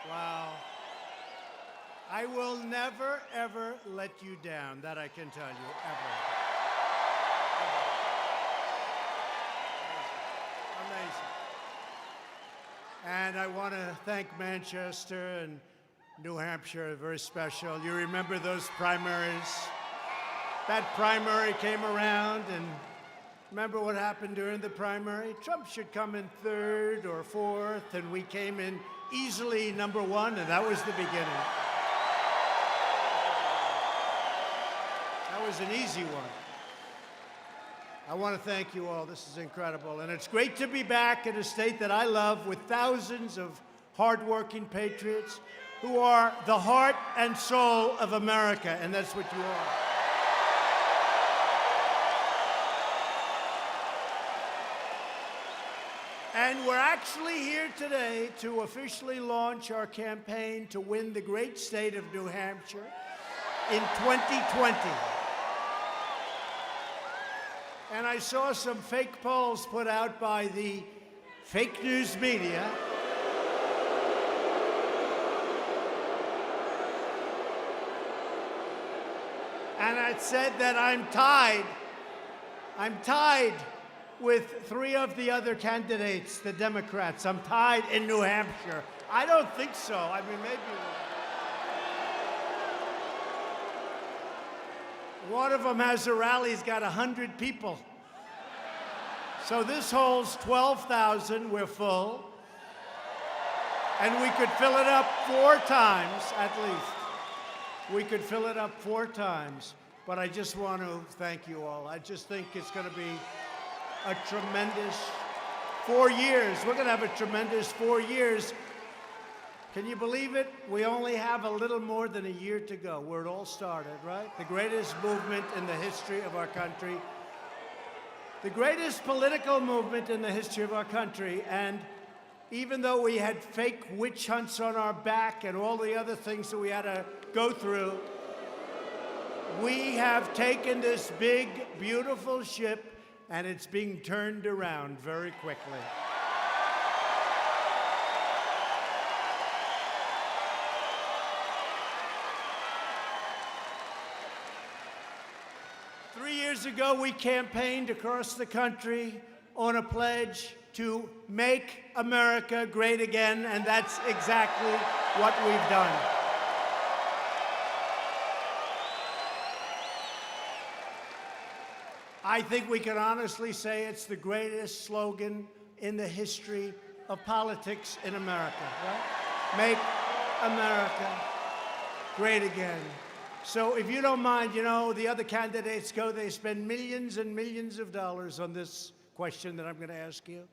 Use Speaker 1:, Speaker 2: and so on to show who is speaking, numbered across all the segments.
Speaker 1: Wow. I will never, ever let you down. That I can tell you, ever. Amazing. And I want to thank Manchester and New Hampshire, very special. You remember those primaries? That primary came around, and remember what happened during the primary? Trump should come in third or fourth, and we came in easily number one, and that was the beginning. That was an easy one. I want to thank you all. This is incredible. And it's great to be back in a state that I love with thousands of hardworking patriots who are the heart and soul of America, and that's what you are. And we're actually here today to officially launch our campaign to win the great state of New Hampshire in 2020. And I saw some fake polls put out by the fake news media. And it said that I'm tied with three of the other candidates, the Democrats. I'm tied in New Hampshire. I don't think so. I mean, maybe one of them has a rally. He's got 100 people. So this holds 12,000. We're full. And we could fill it up 4 times, at least. We could fill it up 4 times. But I just want to thank you all. I just think it's going to be a tremendous 4 years. We're going to have a tremendous 4 years. Can you believe it? We only have a little more than a year to go where it all started, right? The greatest movement in the history of our country. The greatest political movement in the history of our country. And even though we had fake witch hunts on our back and all the other things that we had to go through, we have taken this big, beautiful ship, and it's being turned around very quickly. Three years ago, we campaigned across the country on a pledge to make America great again, and that's exactly what we've done. I think we can honestly say it's the greatest slogan in the history of politics in America, right? Make America great again. So if you don't mind, you know, the other candidates they spend millions and millions of dollars on this question that I'm going to ask you.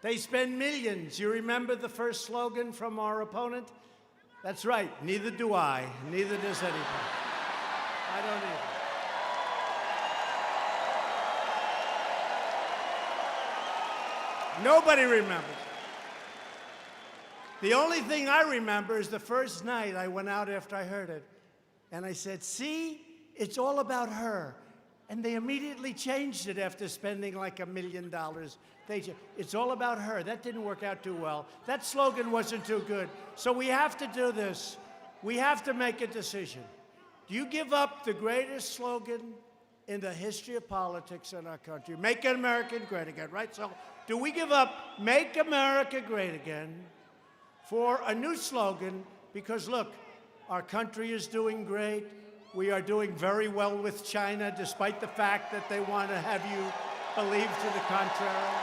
Speaker 1: They spend millions. You remember the first slogan from our opponent? That's right, neither do I, neither does anybody. I don't either. Nobody remembers. The only thing I remember is the first night I went out after I heard it, and I said, see, it's all about her. And they immediately changed it after spending like $1 million. It's all about her. That didn't work out too well. That slogan wasn't too good. So we have to do this. We have to make a decision. Do you give up the greatest slogan in the history of politics in our country? Make America great again, right? So do we give up Make America Great Again for a new slogan? Because look, our country is doing great. We are doing very well with China, despite the fact that they want to have you believe to the contrary.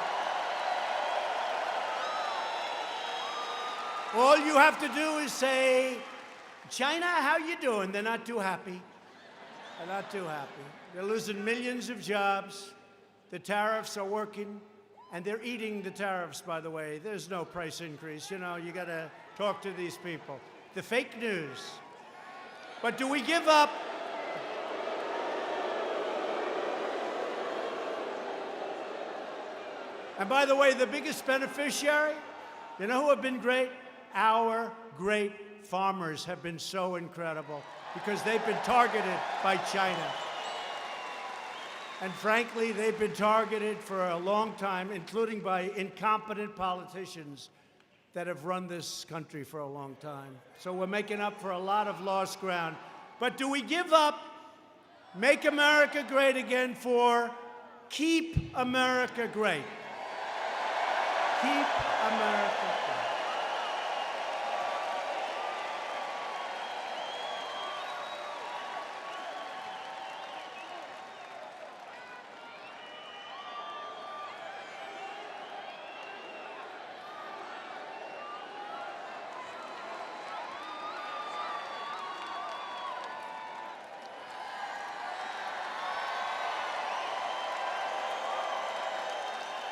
Speaker 1: All you have to do is say, China, how you doing? They're not too happy. They're not too happy. They're losing millions of jobs. The tariffs are working. And they're eating the tariffs, by the way. There's no price increase. You know, you got to talk to these people. The fake news. But do we give up? And by the way, the biggest beneficiary, you know who have been great? Our great farmers have been so incredible because they've been targeted by China. And frankly, they've been targeted for a long time, including by incompetent politicians. that have run this country for a long time. So we're making up for a lot of lost ground. But do we give up Make America Great Again for Keep America Great? Keep America Great.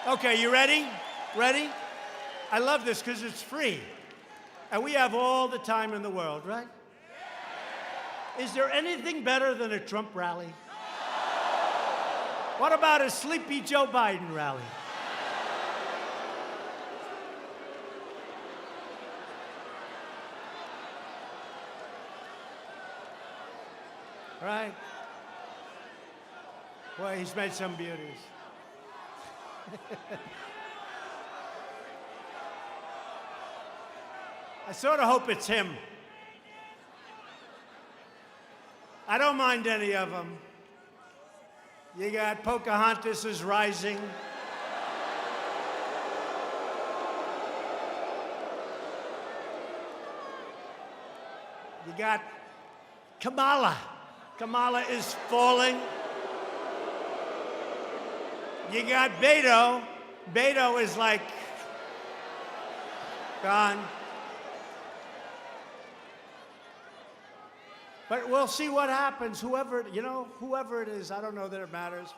Speaker 1: Okay, you ready? Ready? I love this because it's free. And we have all the time in the world, right? Is there anything better than a Trump rally? What about a sleepy Joe Biden rally? Right? Boy, he's made some beauties. I sort of hope it's him. I don't mind any of them. You got Pocahontas is rising. You got Kamala. Kamala is falling. You got Beto. Beto is like gone. But we'll see what happens. Whoever it is, I don't know that it matters.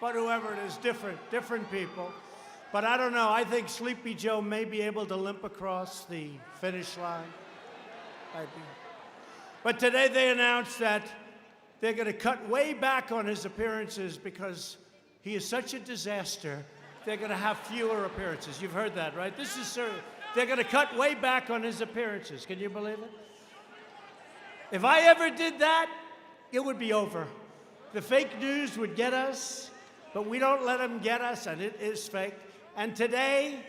Speaker 1: But whoever it is, different people. But I don't know. I think Sleepy Joe may be able to limp across the finish line. But today they announced that they're going to cut way back on his appearances because he is such a disaster. They're going to have fewer appearances. You've heard that, right? This is serious. They're going to cut way back on his appearances. Can you believe it? If I ever did that, it would be over. The fake news would get us, but we don't let them get us, and it is fake. And today,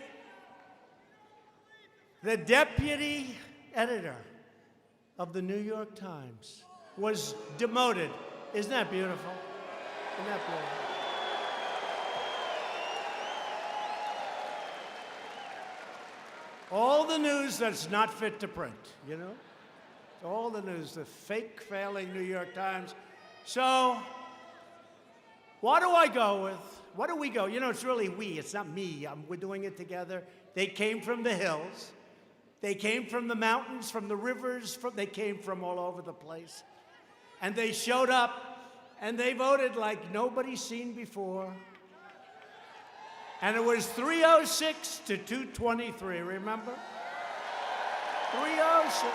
Speaker 1: the deputy editor of the New York Times was demoted. Isn't that beautiful? Isn't that beautiful? All the news that's not fit to print, you know? All the news, the fake, failing New York Times. So, what do I go with? What do we go? You know, it's really we. It's not me. We're doing it together. They came from the hills. They came from the mountains, from the rivers. They came from all over the place. And they showed up, and they voted like nobody's seen before. And it was 306 to 223, remember? 306.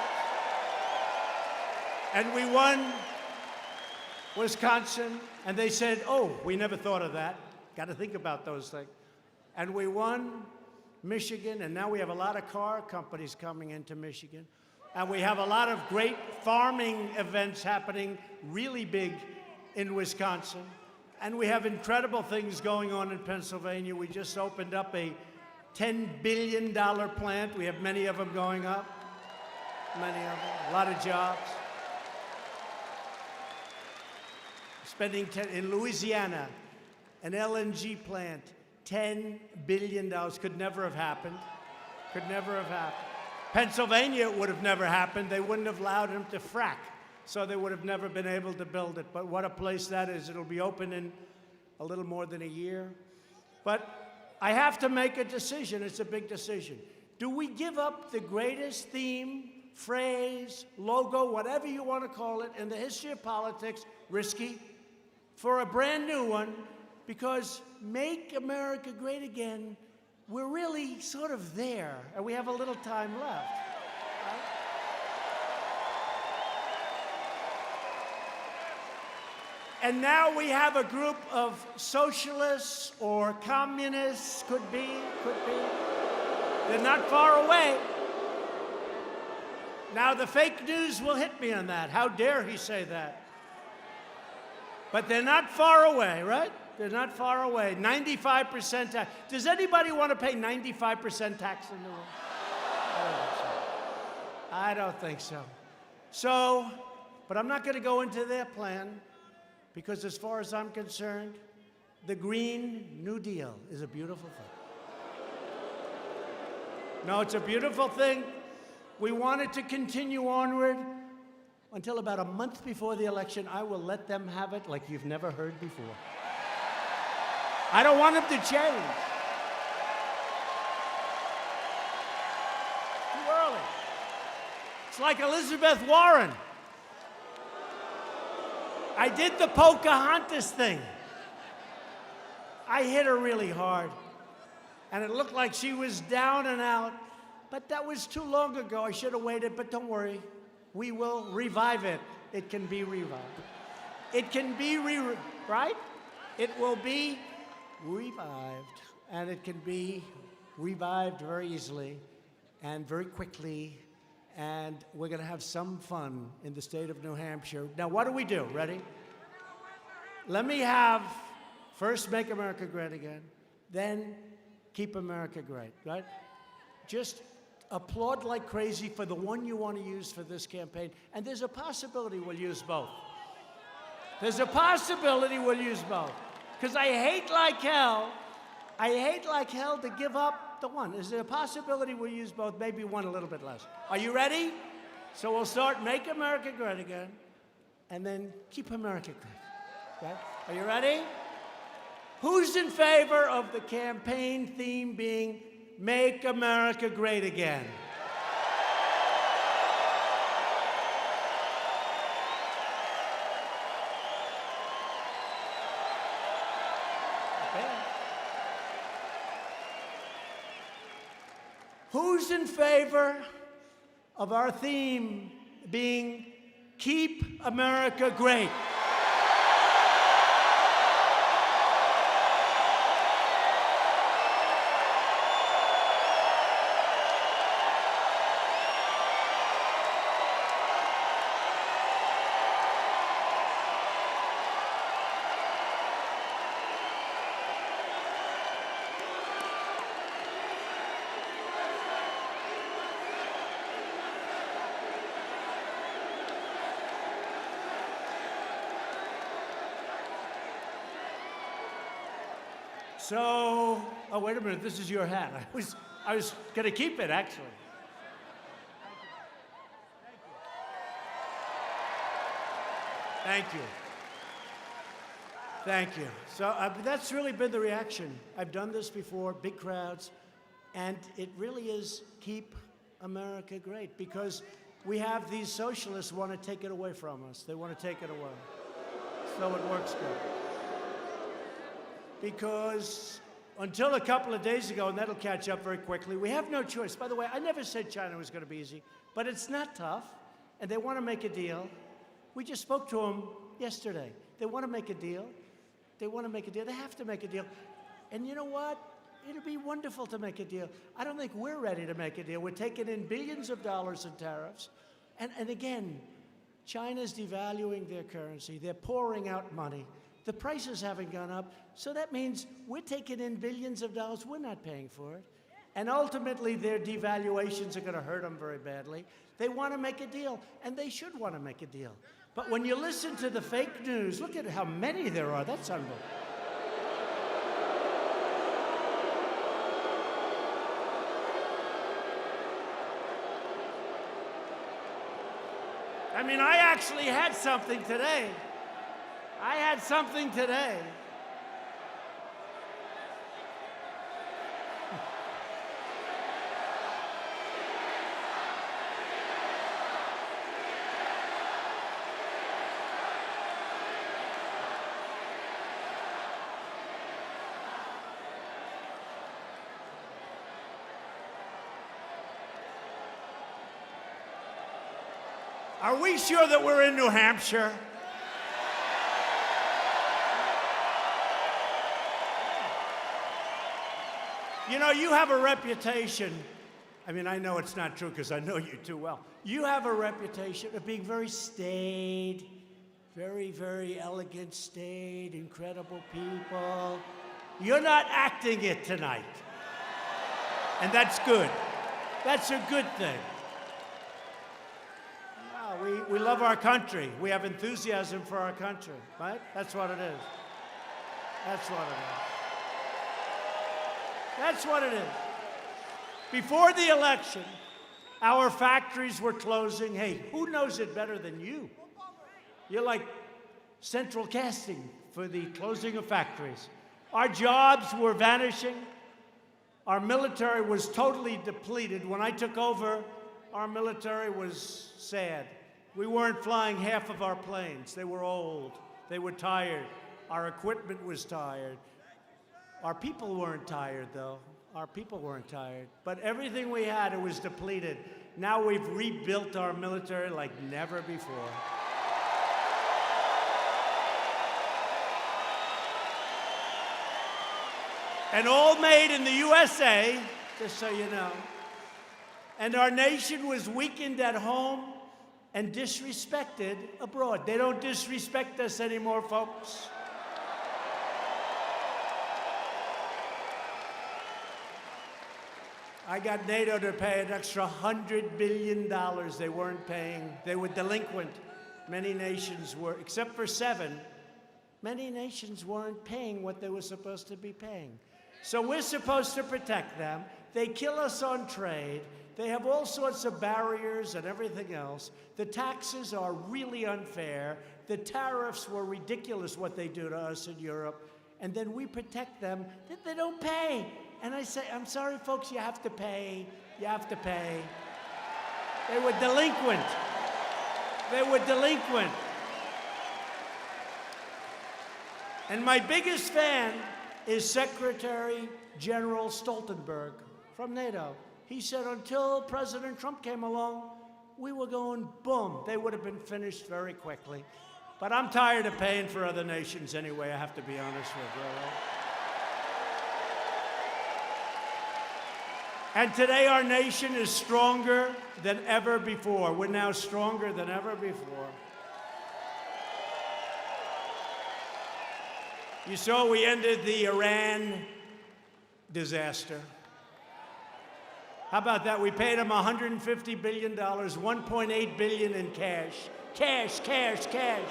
Speaker 1: And we won Wisconsin, and they said, oh, we never thought of that. Got to think about those things. And we won Michigan, and now we have a lot of car companies coming into Michigan. And we have a lot of great farming events happening really big in Wisconsin. And we have incredible things going on in Pennsylvania. We just opened up a $10 billion plant. We have many of them going up, many of them, a lot of jobs. Spending in Louisiana, an LNG plant, $10 billion. Could never have happened. Could never have happened. Pennsylvania would have never happened. They wouldn't have allowed them to frack. So they would have never been able to build it. But what a place that is. It'll be open in a little more than a year. But I have to make a decision. It's a big decision. Do we give up the greatest theme, phrase, logo, whatever you want to call it, in the history of politics, risky, for a brand new one? Because Make America Great Again, we're really sort of there, and we have a little time left. Right? And now we have a group of socialists or communists, could be. They're not far away. Now the fake news will hit me on that. How dare he say that? But they're not far away, right? They're not far away. 95% tax. Does anybody want to pay 95% tax in the world? I don't think so. So, but I'm not going to go into their plan because as far as I'm concerned, the Green New Deal is a beautiful thing. No, it's a beautiful thing. We want it to continue onward until about a month before the election. I will let them have it like you've never heard before. I don't want them to change. Too early. It's like Elizabeth Warren. I did the Pocahontas thing. I hit her really hard, and it looked like she was down and out, but that was too long ago. I should have waited, but don't worry. We will revive it. It can be revived. It can be right? It will be revived, and it can be revived very easily and very quickly, and we're going to have some fun in the state of New Hampshire. Now, what do we do? Ready? Let me have first Make America Great Again, then Keep America Great, right? Just applaud like crazy for the one you want to use for this campaign, and there's a possibility we'll use both. There's a possibility we'll use both. Because I hate like hell to give up the one. Is there a possibility we'll use both, maybe one a little bit less? Are you ready? So we'll start Make America Great Again, and then Keep America Great. Okay? Are you ready? Who's in favor of the campaign theme being Make America Great Again? Who's in favor of our theme being Keep America Great? So, oh, wait a minute, this is your hat. I was going to keep it, actually. Thank you. Thank you. So that's really been the reaction. I've done this before, big crowds, and it really is Keep America Great, because we have these socialists want to take it away from us. They want to take it away. So it works good. Because until a couple of days ago, and that'll catch up very quickly, we have no choice. By the way, I never said China was going to be easy, but it's not tough, and they want to make a deal. We just spoke to them yesterday. They want to make a deal. They want to make a deal. They have to make a deal. And you know what? It'll be wonderful to make a deal. I don't think we're ready to make a deal. We're taking in billions of dollars in tariffs. And again, China's devaluing their currency. They're pouring out money. The prices haven't gone up, so that means we're taking in billions of dollars. We're not paying for it. And ultimately, their devaluations are going to hurt them very badly. They want to make a deal, and they should want to make a deal. But when you listen to the fake news, look at how many there are. That's unbelievable. I mean, I actually had something today. I had something today. Are we sure that we're in New Hampshire? You know, you have a reputation. I mean, I know it's not true because I know you too well. You have a reputation of being very staid, very, very elegant, staid, incredible people. You're not acting it tonight. And that's good. That's a good thing. No, we love our country. We have enthusiasm for our country, right? That's what it is. That's what it is. That's what it is. Before the election, our factories were closing. Hey, who knows it better than you? You're like central casting for the closing of factories. Our jobs were vanishing. Our military was totally depleted. When I took over, our military was sad. We weren't flying half of our planes. They were old. They were tired. Our equipment was tired. Our people weren't tired, though. Our people weren't tired. But everything we had, it was depleted. Now we've rebuilt our military like never before. And all made in the USA, just so you know. And our nation was weakened at home and disrespected abroad. They don't disrespect us anymore, folks. I got NATO to pay an extra $100 billion they weren't paying. They were delinquent. Many nations were, except for 7, many nations weren't paying what they were supposed to be paying. So we're supposed to protect them. They kill us on trade. They have all sorts of barriers and everything else. The taxes are really unfair. The tariffs were ridiculous, what they do to us in Europe. And then we protect them. They don't pay. And I say, I'm sorry, folks, you have to pay. You have to pay. They were delinquent. They were delinquent. And my biggest fan is Secretary General Stoltenberg from NATO. He said until President Trump came along, we were going boom. They would have been finished very quickly. But I'm tired of paying for other nations anyway, I have to be honest with you. Right? And today our nation is stronger than ever before. We're now stronger than ever before. You saw we ended the Iran disaster. How about that? We paid them $150 billion, $1.8 billion in cash. Cash, cash, cash.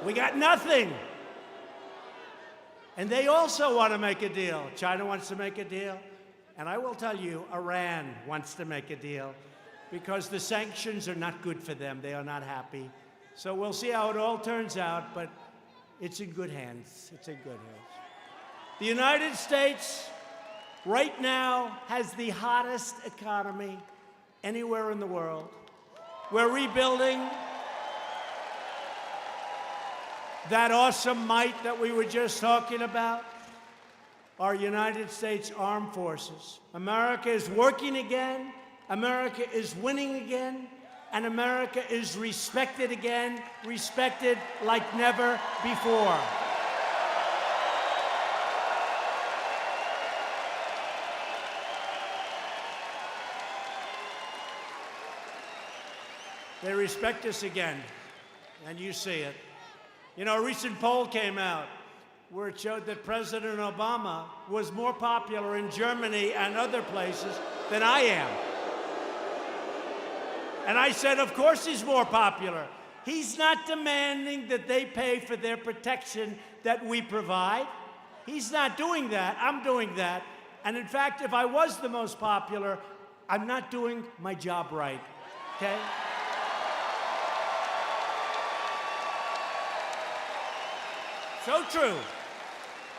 Speaker 1: We got nothing. And they also want to make a deal. China wants to make a deal. And I will tell you, Iran wants to make a deal because the sanctions are not good for them. They are not happy. So we'll see how it all turns out, but it's in good hands. It's in good hands. The United States right now has the hottest economy anywhere in the world. We're rebuilding that awesome might that we were just talking about, our United States Armed Forces. America is working again. America is winning again. And America is respected again, respected like never before. They respect us again, and you see it. You know, a recent poll came out where it showed that President Obama was more popular in Germany and other places than I am. And I said, of course he's more popular. He's not demanding that they pay for their protection that we provide. He's not doing that. I'm doing that. And in fact, if I was the most popular, I'm not doing my job right, okay? So true.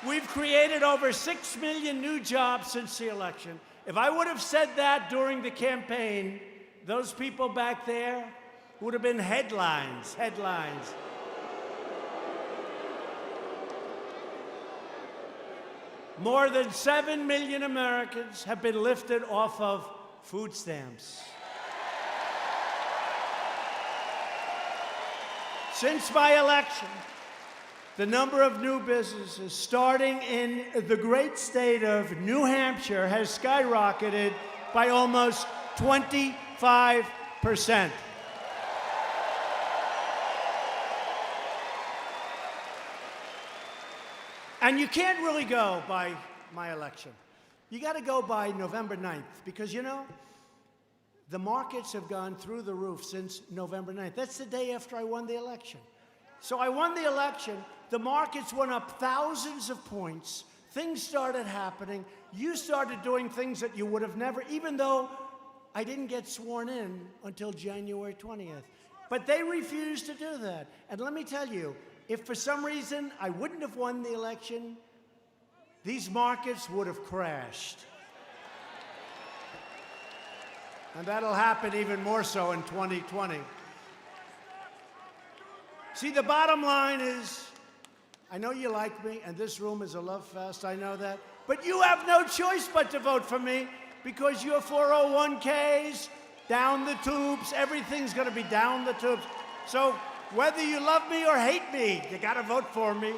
Speaker 1: We've created over 6 million new jobs since the election. If I would have said that during the campaign, those people back there would have been headlines, headlines. More than 7 million Americans have been lifted off of food stamps. Since my election, the number of new businesses starting in the great state of New Hampshire has skyrocketed by almost 25%. And you can't really go by my election. You got to go by November 9th because, you know, the markets have gone through the roof since November 9th. That's the day after I won the election. So I won the election. The markets went up thousands of points. Things started happening. You started doing things that you would have never, even though I didn't get sworn in until January 20th. But they refused to do that. And let me tell you, if for some reason I wouldn't have won the election, these markets would have crashed. And that'll happen even more so in 2020. See, the bottom line is, I know you like me, and this room is a love fest, I know that, but you have no choice but to vote for me because your 401ks, down the tubes, everything's gonna be down the tubes. So whether you love me or hate me, you gotta vote for me.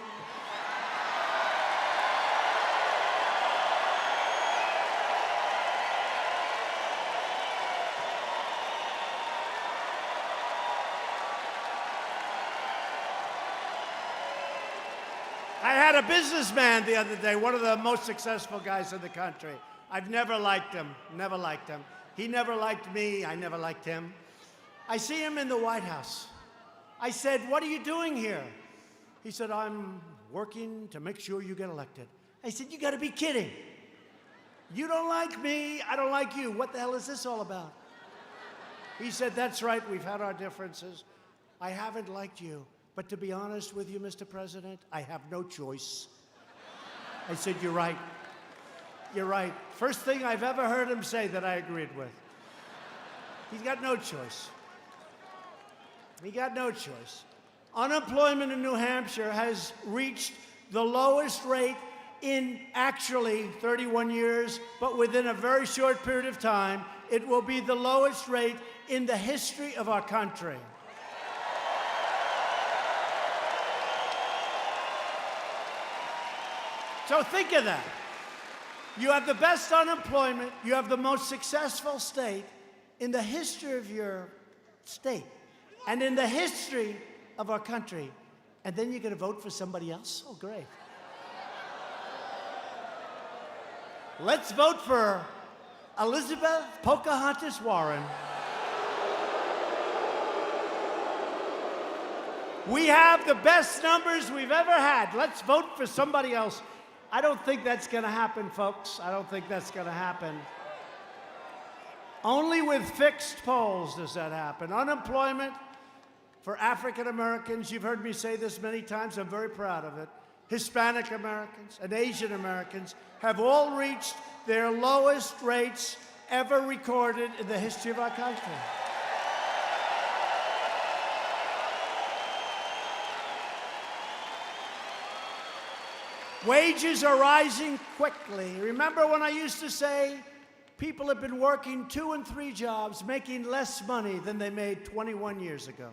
Speaker 1: I had a businessman the other day, one of the most successful guys in the country. I've never liked him, never liked him. He never liked me, I never liked him. I see him in the White House. I said, "What are you doing here?" He said, "I'm working to make sure you get elected." I said, "You gotta be kidding. You don't like me, I don't like you. What the hell is this all about?" He said, "That's right, we've had our differences. I haven't liked you. But to be honest with you, Mr. President, I have no choice." I said, "You're right. You're right." First thing I've ever heard him say that I agreed with. He's got no choice. He got no choice. Unemployment in New Hampshire has reached the lowest rate in actually 31 years, but within a very short period of time, it will be the lowest rate in the history of our country. So think of that. You have the best unemployment, you have the most successful state in the history of your state and in the history of our country. And then you're going to vote for somebody else? Oh, great. Let's vote for Elizabeth Pocahontas Warren. We have the best numbers we've ever had. Let's vote for somebody else. I don't think that's going to happen, folks. I don't think that's going to happen. Only with fixed polls does that happen. Unemployment for African Americans, you've heard me say this many times, I'm very proud of it. Hispanic Americans and Asian Americans have all reached their lowest rates ever recorded in the history of our country. Wages are rising quickly. Remember when I used to say people have been working 2 and 3 jobs, making less money than they made 21 years ago?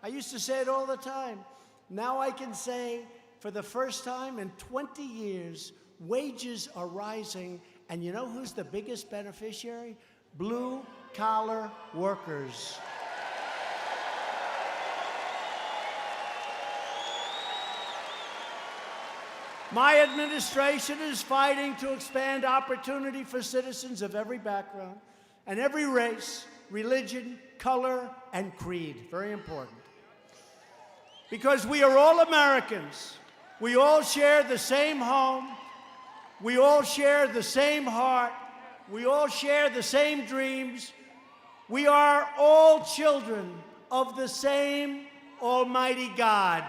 Speaker 1: I used to say it all the time. Now I can say, for the first time in 20 years, wages are rising. And you know who's the biggest beneficiary? Blue-collar workers. My administration is fighting to expand opportunity for citizens of every background and every race, religion, color, and creed. Very important. Because we are all Americans. We all share the same home. We all share the same heart. We all share the same dreams. We are all children of the same Almighty God.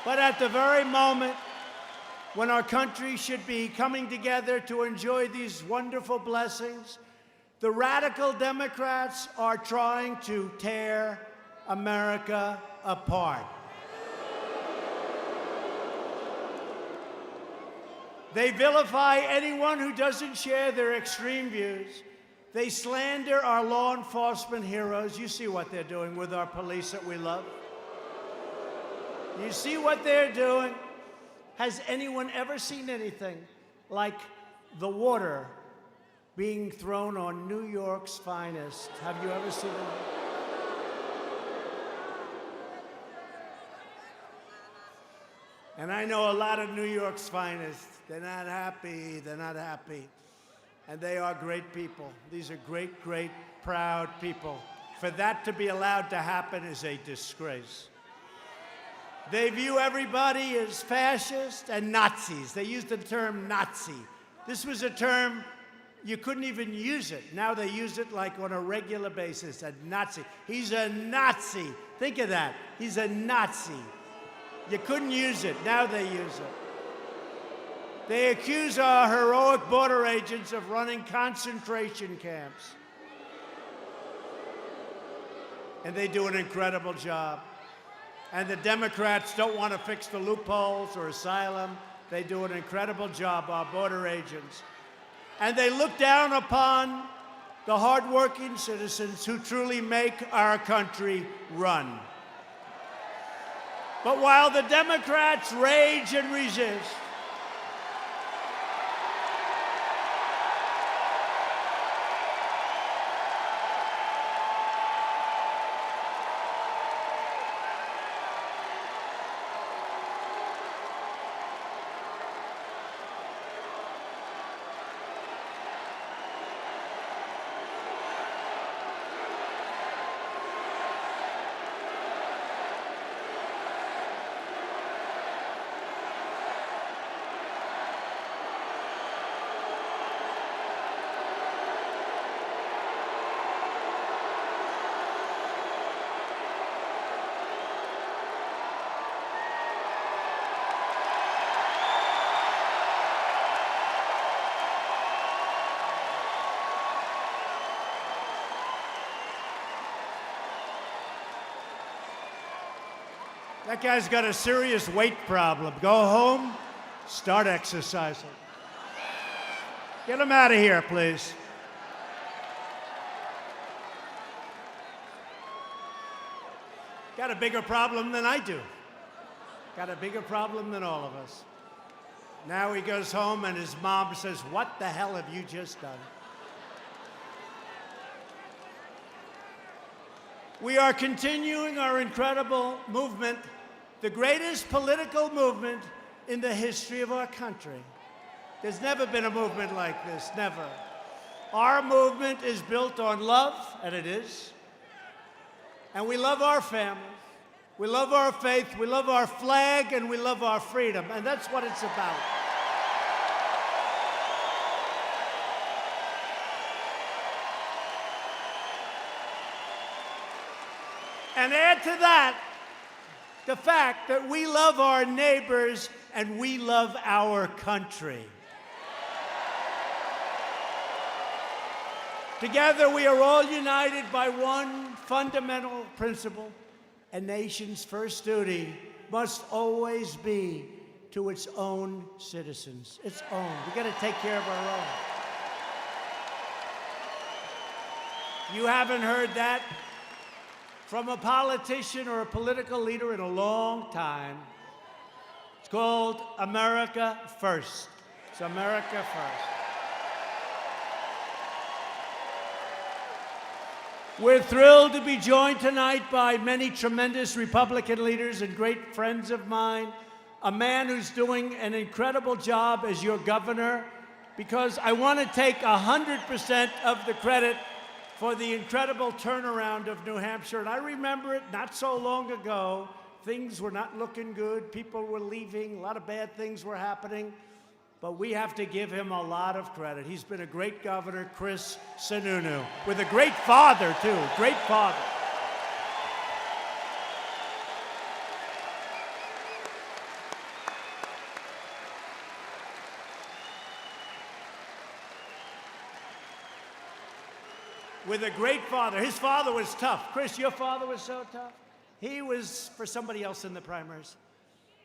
Speaker 1: But at the very moment when our country should be coming together to enjoy these wonderful blessings, the radical Democrats are trying to tear America apart. They vilify anyone who doesn't share their extreme views. They slander our law enforcement heroes. You see what they're doing with our police that we love. You see what they're doing? Has anyone ever seen anything like the water being thrown on New York's finest. Have you ever seen it? And I know a lot of New York's finest. They're not happy, they're not happy. And they are great people. These are great, great, proud people. For that to be allowed to happen is a disgrace. They view everybody as fascist and Nazis. They use the term Nazi. This was a term, you couldn't even use it. Now they use it like on a regular basis, a Nazi. He's a Nazi. Think of that. He's a Nazi. You couldn't use it. Now they use it. They accuse our heroic border agents of running concentration camps. And they do an incredible job. And the Democrats don't want to fix the loopholes or asylum. They do an incredible job, our border agents. And they look down upon the hardworking citizens who truly make our country run. But while the Democrats rage and resist, that guy's got a serious weight problem. Go home, start exercising. Get him out of here, please. Got a bigger problem than I do. Got a bigger problem than all of us. Now he goes home and his mom says, "What the hell have you just done?" We are continuing our incredible movement, the greatest political movement in the history of our country. There's never been a movement like this, never. Our movement is built on love, and it is. And we love our families, we love our faith, we love our flag, and we love our freedom, and that's what it's about. And add to that the fact that we love our neighbors and we love our country. Together, we are all united by one fundamental principle. A nation's first duty must always be to its own citizens. Its own. We got to take care of our own. You haven't heard that from a politician or a political leader in a long time. It's called America First. It's America First. We're thrilled to be joined tonight by many tremendous Republican leaders and great friends of mine, a man who's doing an incredible job as your governor, because I want to take 100% of the credit for the incredible turnaround of New Hampshire. And I remember it not so long ago. Things were not looking good. People were leaving. A lot of bad things were happening. But we have to give him a lot of credit. He's been a great governor, Chris Sununu, with a great father, too. Great father. With a great father. His father was tough. Chris, your father was so tough. He was for somebody else in the primaries.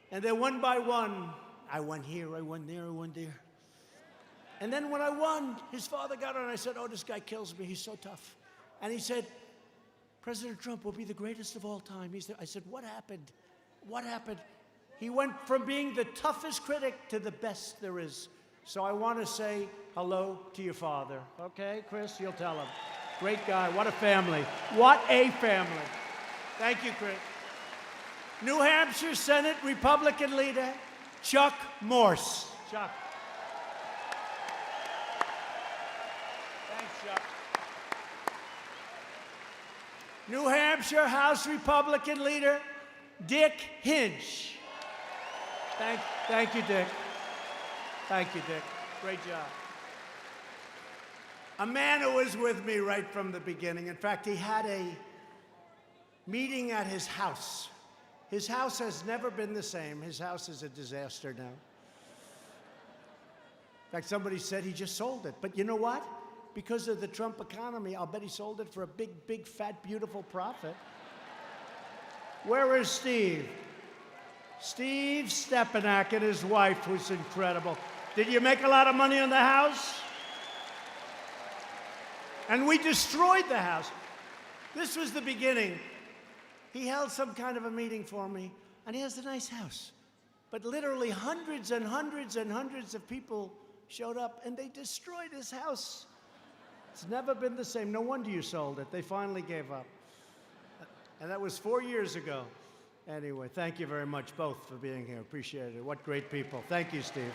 Speaker 1: And then one by one, I won here, I won there, I won there. And then when I won, his father got on and I said, "Oh, this guy kills me, he's so tough." And he said, "President Trump will be the greatest of all time." I said, "What happened? What happened?" He went from being the toughest critic to the best there is. So I want to say hello to your father. Okay, Chris, you'll tell him. Great guy. What a family. What a family. Thank you, Chris. New Hampshire Senate Republican leader, Chuck Morse. Chuck. Thanks, Chuck. New Hampshire House Republican leader, Dick Hinch. Thank you, Dick. Thank you, Dick. Great job. A man who was with me right from the beginning. In fact, he had a meeting at his house. His house has never been the same. His house is a disaster now. In fact, somebody said he just sold it. But you know what? Because of the Trump economy, I'll bet he sold it for a big, big, fat, beautiful profit. Where is Steve? Steve Stepanak and his wife, who's incredible. Did you make a lot of money on the house? And we destroyed the house. This was the beginning. He held some kind of a meeting for me, and he has a nice house. But literally hundreds and hundreds and hundreds of people showed up, and they destroyed his house. It's never been the same. No wonder you sold it. They finally gave up. And that was 4 years ago. Anyway, thank you very much, both, for being here. Appreciate it. What great people. Thank you, Steve.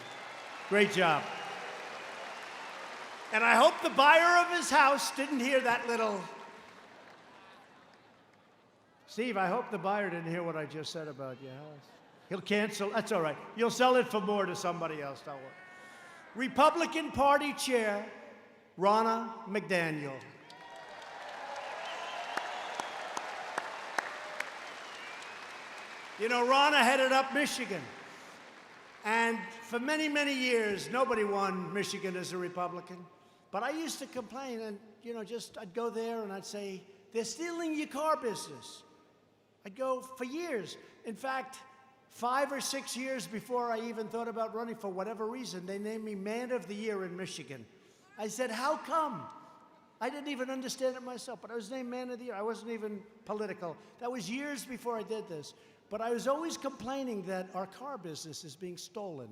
Speaker 1: Great job. And I hope the buyer of his house didn't hear that little... Steve, I hope the buyer didn't hear what I just said about your house. He'll cancel. That's all right. You'll sell it for more to somebody else. Don't worry. Republican Party Chair, Ronna McDaniel. You know, Ronna headed up Michigan. And for many, many years, nobody won Michigan as a Republican. But I used to complain, and, you know, I'd go there and I'd say, they're stealing your car business. I'd go for years. In fact, 5 or 6 years before I even thought about running, for whatever reason, they named me Man of the Year in Michigan. I said, how come? I didn't even understand it myself, but I was named Man of the Year. I wasn't even political. That was years before I did this. But I was always complaining that our car business is being stolen.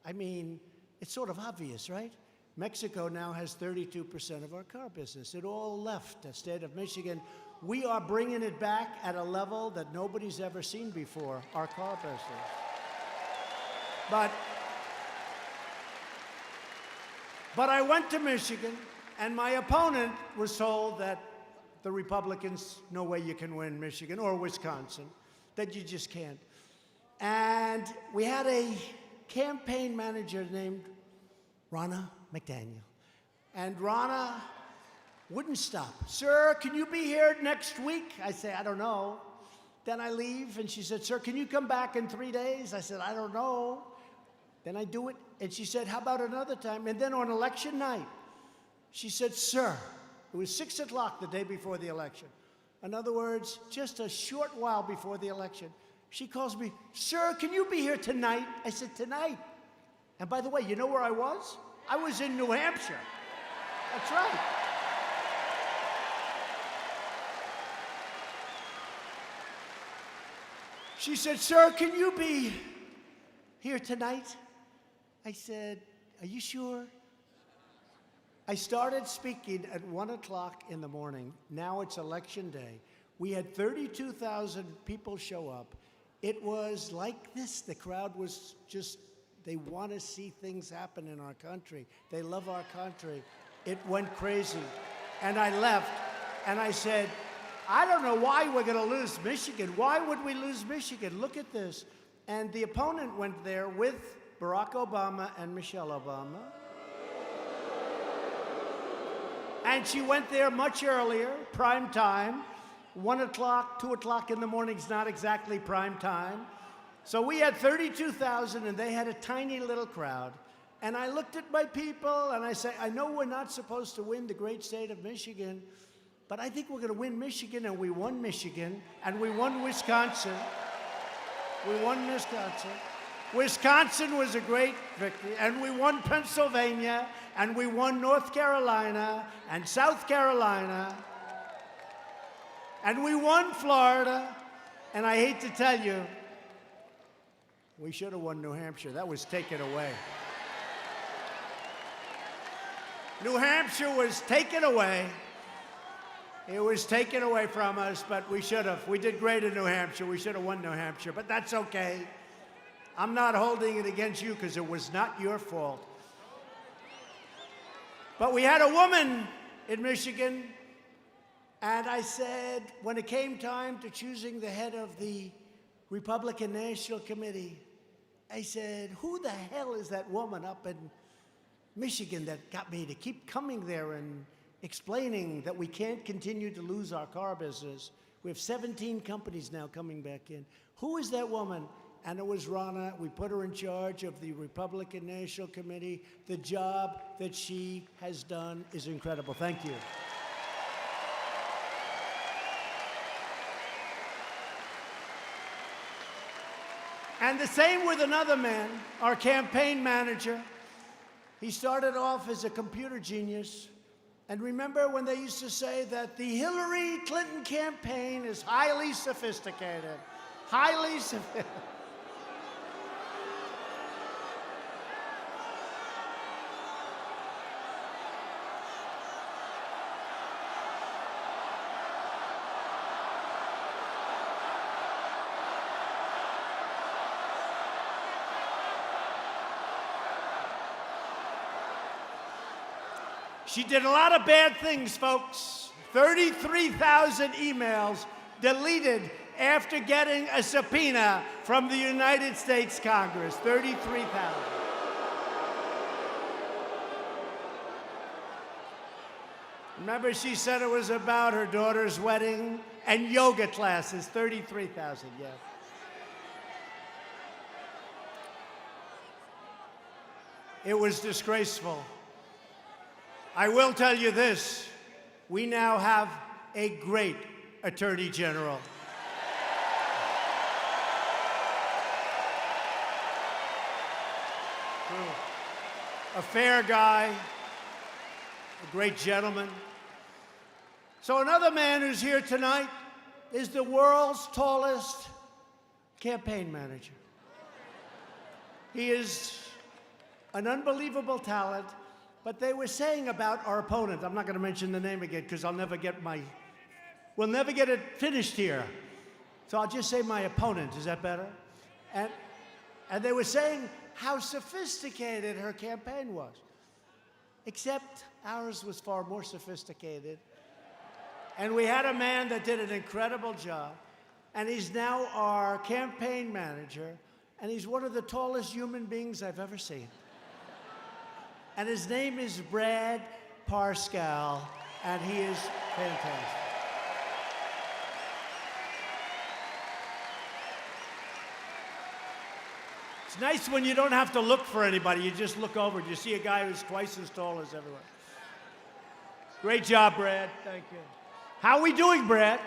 Speaker 1: I mean, it's sort of obvious, right? Mexico now has 32% of our car business. It all left the state of Michigan. We are bringing it back at a level that nobody's ever seen before, our car business. But I went to Michigan, and my opponent was told that the Republicans, no way you can win Michigan or Wisconsin, that you just can't. And we had a campaign manager named Ronna McDaniel. And Ronna wouldn't stop. Sir, can you be here next week? I say, I don't know. Then I leave, and she said, sir, can you come back in 3 days? I said, I don't know. Then I do it, and she said, how about another time? And then on election night, she said, sir, it was 6 o'clock the day before the election. In other words, just a short while before the election, she calls me, sir, can you be here tonight? I said, tonight. And by the way, you know where I was? I was in New Hampshire. That's right. She said, sir, can you be here tonight? I said, are you sure? I started speaking at 1 o'clock in the morning. Now it's election day. We had 32,000 people show up. It was like this. The crowd was just, they want to see things happen in our country. They love our country. It went crazy. And I left, and I said, I don't know why we're going to lose Michigan. Why would we lose Michigan? Look at this. And the opponent went there with Barack Obama and Michelle Obama. And she went there much earlier, prime time. 1 o'clock, 2 o'clock in the morning is not exactly prime time. So we had 32,000, and they had a tiny little crowd. And I looked at my people, and I said, I know we're not supposed to win the great state of Michigan, but I think we're going to win Michigan, and we won Michigan, and we won Wisconsin. We won Wisconsin. Wisconsin was a great victory, and we won Pennsylvania, and we won North Carolina, and South Carolina, and we won Florida, and I hate to tell you, we should have won New Hampshire. That was taken away. New Hampshire was taken away. It was taken away from us, but we should have. We did great in New Hampshire. We should have won New Hampshire, but that's okay. I'm not holding it against you because it was not your fault. But we had a woman in Michigan, and I said, when it came time to choosing the head of the Republican National Committee, I said, who the hell is that woman up in Michigan that got me to keep coming there and explaining that we can't continue to lose our car business? We have 17 companies now coming back in. Who is that woman? And it was Ronna. We put her in charge of the Republican National Committee. The job that she has done is incredible. Thank you. And the same with another man, our campaign manager. He started off as a computer genius. And remember when they used to say that the Hillary Clinton campaign is highly sophisticated? Highly sophisticated. She did a lot of bad things, folks. 33,000 emails deleted after getting a subpoena from the United States Congress. 33,000. Remember, she said it was about her daughter's wedding and yoga classes. 33,000, yeah. It was disgraceful. I will tell you this, we now have a great Attorney General. A fair guy, a great gentleman. So another man who's here tonight is the world's tallest campaign manager. He is an unbelievable talent. But they were saying about our opponent, I'm not going to mention the name again because we'll never get it finished here. So I'll just say my opponent, is that better? And they were saying how sophisticated her campaign was. Except ours was far more sophisticated. And we had a man that did an incredible job. And he's now our campaign manager. And he's one of the tallest human beings I've ever seen. And his name is Brad Parscale, and he is fantastic. It's nice when you don't have to look for anybody. You just look over and you see a guy who's twice as tall as everyone. Great job, Brad. Thank you. How are we doing, Brad?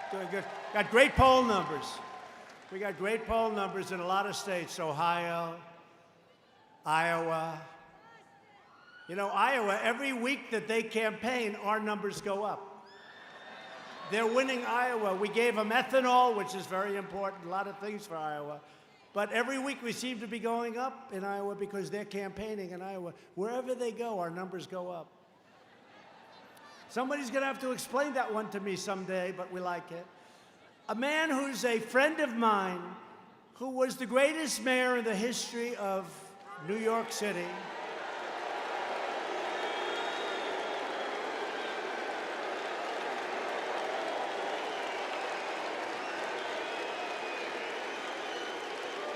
Speaker 1: Good. Doing good. Got great poll numbers. We got great poll numbers in a lot of states. Ohio, Iowa. You know, Iowa, every week that they campaign, our numbers go up. They're winning Iowa. We gave them ethanol, which is very important, a lot of things for Iowa. But every week we seem to be going up in Iowa because they're campaigning in Iowa. Wherever they go, our numbers go up. Somebody's going to have to explain that one to me someday, but we like it. A man who's a friend of mine, who was the greatest mayor in the history of New York City.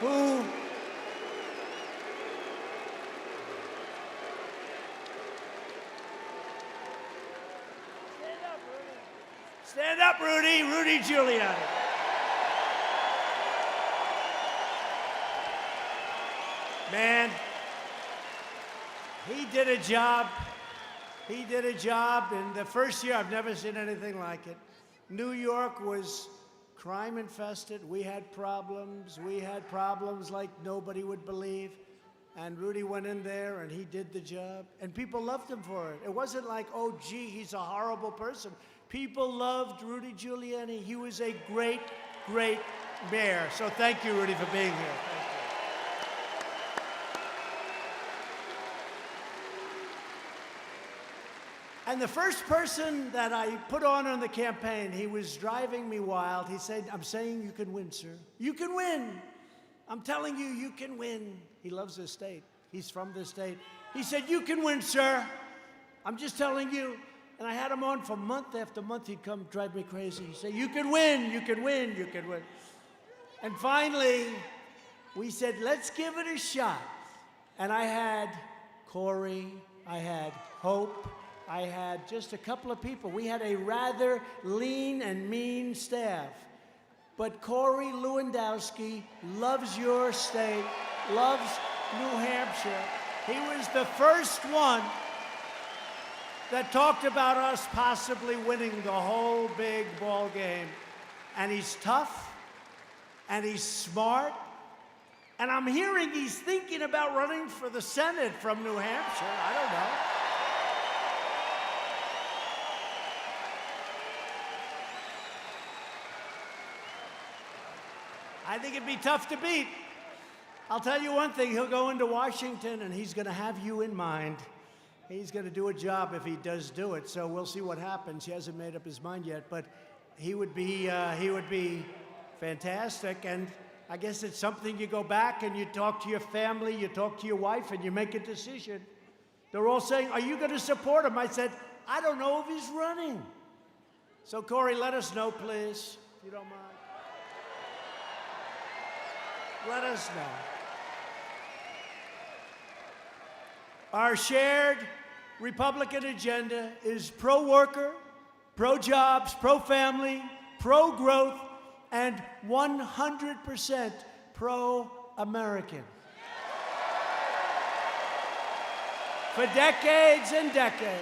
Speaker 1: Who stand up, Rudy. Rudy Giuliani. Man, he did a job. He did a job in the first year. I've never seen anything like it. New York was crime infested. We had problems. We had problems like nobody would believe. And Rudy went in there and he did the job. And people loved him for it. It wasn't like, oh, gee, he's a horrible person. People loved Rudy Giuliani. He was a great, great mayor. So thank you, Rudy, for being here. Thank you. And the first person that I put on the campaign, he was driving me wild. He said, I'm saying you can win, sir. You can win. I'm telling you, you can win. He loves this state. He's from this state. He said, you can win, sir. I'm just telling you. And I had him on for month after month. He'd come drive me crazy. He'd say, you can win, you can win, you can win. And finally, we said, let's give it a shot. And I had Corey, I had Hope, I had just a couple of people. We had a rather lean and mean staff. But Corey Lewandowski loves your state, loves New Hampshire. He was the first one that talked about us possibly winning the whole big ball game. And he's tough, and he's smart, and I'm hearing he's thinking about running for the Senate from New Hampshire. I don't know. I think it'd be tough to beat. I'll tell you one thing, he'll go into Washington and he's gonna have you in mind. He's gonna do a job if he does do it, so we'll see what happens. He hasn't made up his mind yet, but he would be fantastic, and I guess it's something you go back and you talk to your family, you talk to your wife, and you make a decision. They're all saying, are you gonna support him? I said, I don't know if he's running. So Corey, let us know, please, if you don't mind. Let us know. Our shared Republican agenda is pro-worker, pro-jobs, pro-family, pro-growth, and 100% pro-American. For decades and decades,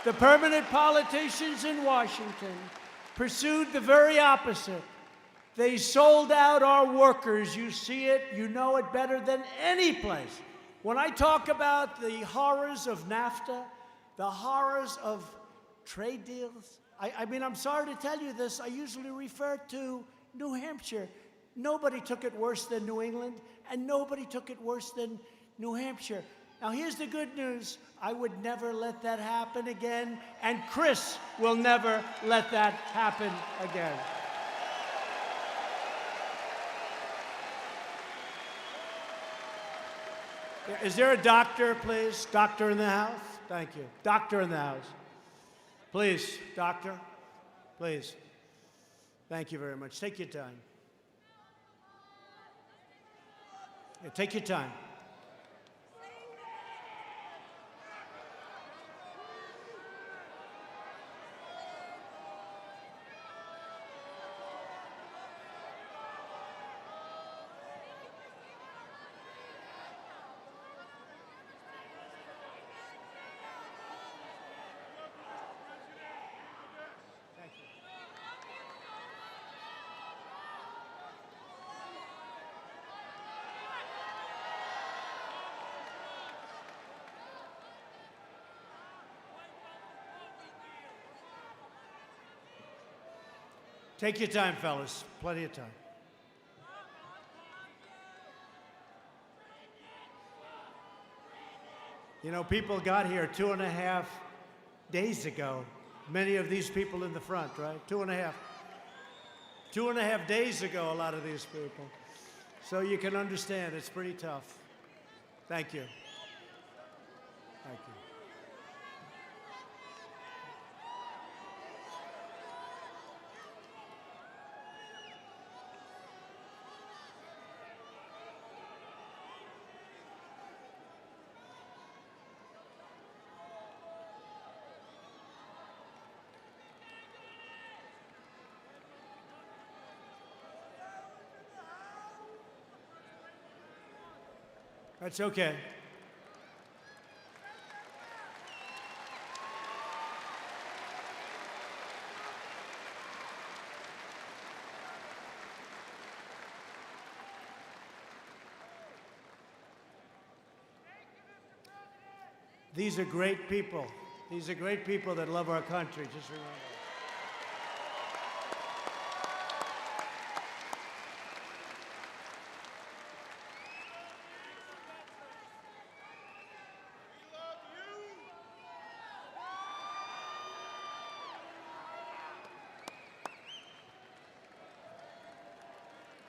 Speaker 1: the permanent politicians in Washington pursued the very opposite. They sold out our workers. You see it, you know it better than any place. When I talk about the horrors of NAFTA, the horrors of trade deals, I mean, I'm sorry to tell you this, I usually refer to New Hampshire. Nobody took it worse than New England, and nobody took it worse than New Hampshire. Now, here's the good news. I would never let that happen again, and Chris will never let that happen again. Is there a doctor, please? Doctor in the house? Thank you. Doctor in the house. Please, doctor, please. Thank you very much. Take your time. Yeah, take your time. Take your time, fellas. Plenty of time. You know, people got here 2.5 days ago. Many of these people in the front, right? 2.5. 2.5 days ago, a lot of these people. So you can understand, it's pretty tough. Thank you. Thank you. That's okay. These are great people. These are great people that love our country. Just remember.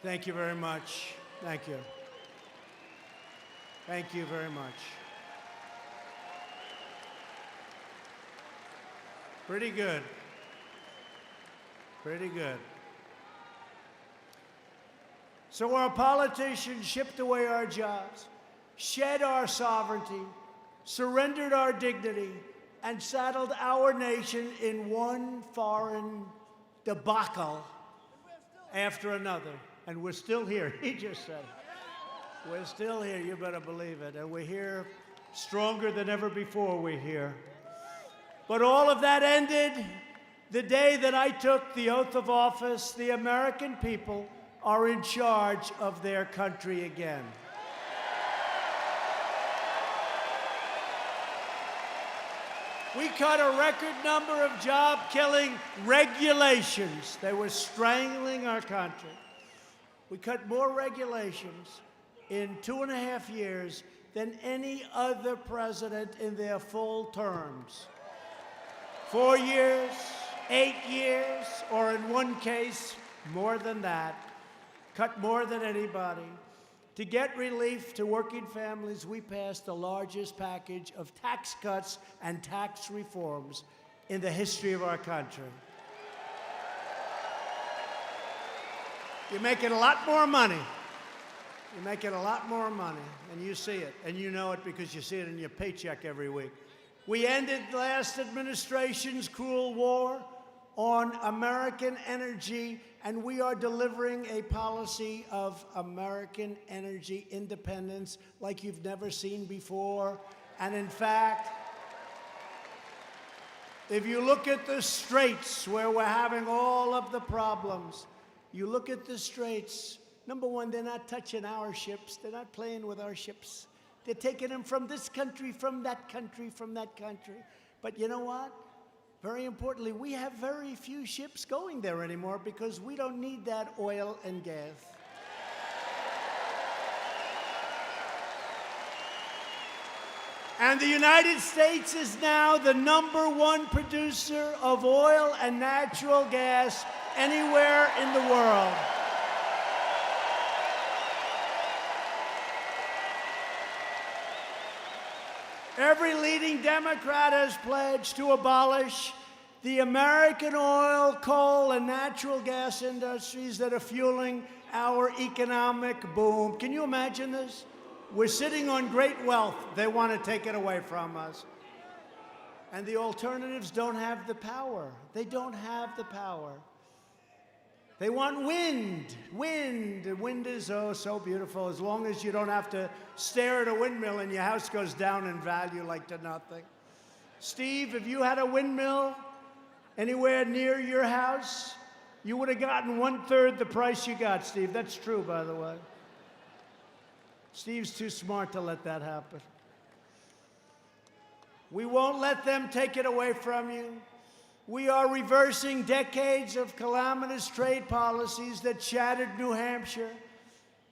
Speaker 1: Thank you very much. Thank you. Thank you very much. Pretty good. Pretty good. So our politicians shipped away our jobs, shed our sovereignty, surrendered our dignity, and saddled our nation in one foreign debacle after another. And we're still here. He just said it. We're still here. You better believe it. And we're here stronger than ever before we're here. But all of that ended the day that I took the oath of office. The American people are in charge of their country again. We cut a record number of job-killing regulations. They were strangling our country. We cut more regulations in 2.5 years than any other president in their full terms. 4 years, 8 years, or in one case, more than that. Cut more than anybody. To get relief to working families, we passed the largest package of tax cuts and tax reforms in the history of our country. You're making a lot more money. You're making a lot more money, and you see it, and you know it because you see it in your paycheck every week. We ended the last administration's cruel war on American energy, and we are delivering a policy of American energy independence like you've never seen before. And in fact, if you look at the straits where we're having all of the problems, you look at the straits, number one, they're not touching our ships. They're not playing with our ships. They're taking them from this country, from that country, from that country. But you know what? Very importantly, we have very few ships going there anymore because we don't need that oil and gas. And the United States is now the #1 producer of oil and natural gas anywhere in the world. Every leading Democrat has pledged to abolish the American oil, coal, and natural gas industries that are fueling our economic boom. Can you imagine this? We're sitting on great wealth. They want to take it away from us. And the alternatives don't have the power. They don't have the power. They want wind. Wind. Wind is oh so beautiful as long as you don't have to stare at a windmill and your house goes down in value like to nothing. Steve, if you had a windmill anywhere near your house, you would have gotten 1/3 the price you got, Steve. That's true, by the way. Steve's too smart to let that happen. We won't let them take it away from you. We are reversing decades of calamitous trade policies that shattered New Hampshire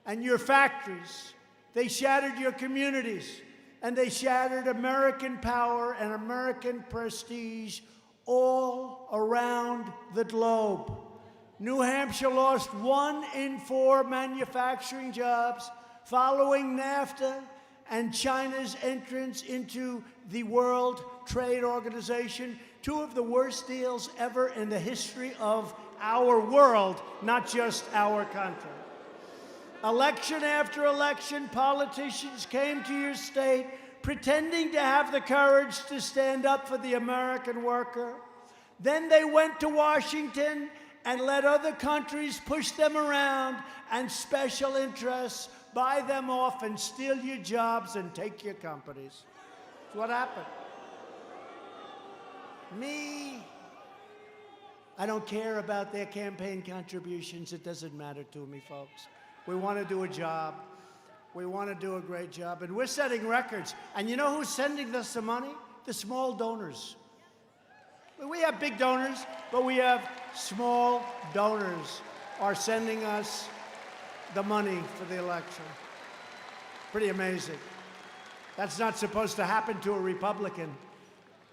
Speaker 1: and your factories. They shattered your communities, and they shattered American power and American prestige all around the globe. New Hampshire lost 1 in 4 manufacturing jobs following NAFTA and China's entrance into the World Trade Organization, 2 of the worst deals ever in the history of our world, not just our country. Election after election, politicians came to your state pretending to have the courage to stand up for the American worker. Then they went to Washington and let other countries push them around and special interests buy them off and steal your jobs and take your companies. That's what happened. Me, I don't care about their campaign contributions. It doesn't matter to me, folks. We want to do a job. We want to do a great job. And we're setting records. And you know who's sending us the money? The small donors. We have big donors, but we have small donors are sending us the money for the election. Pretty amazing. That's not supposed to happen to a Republican.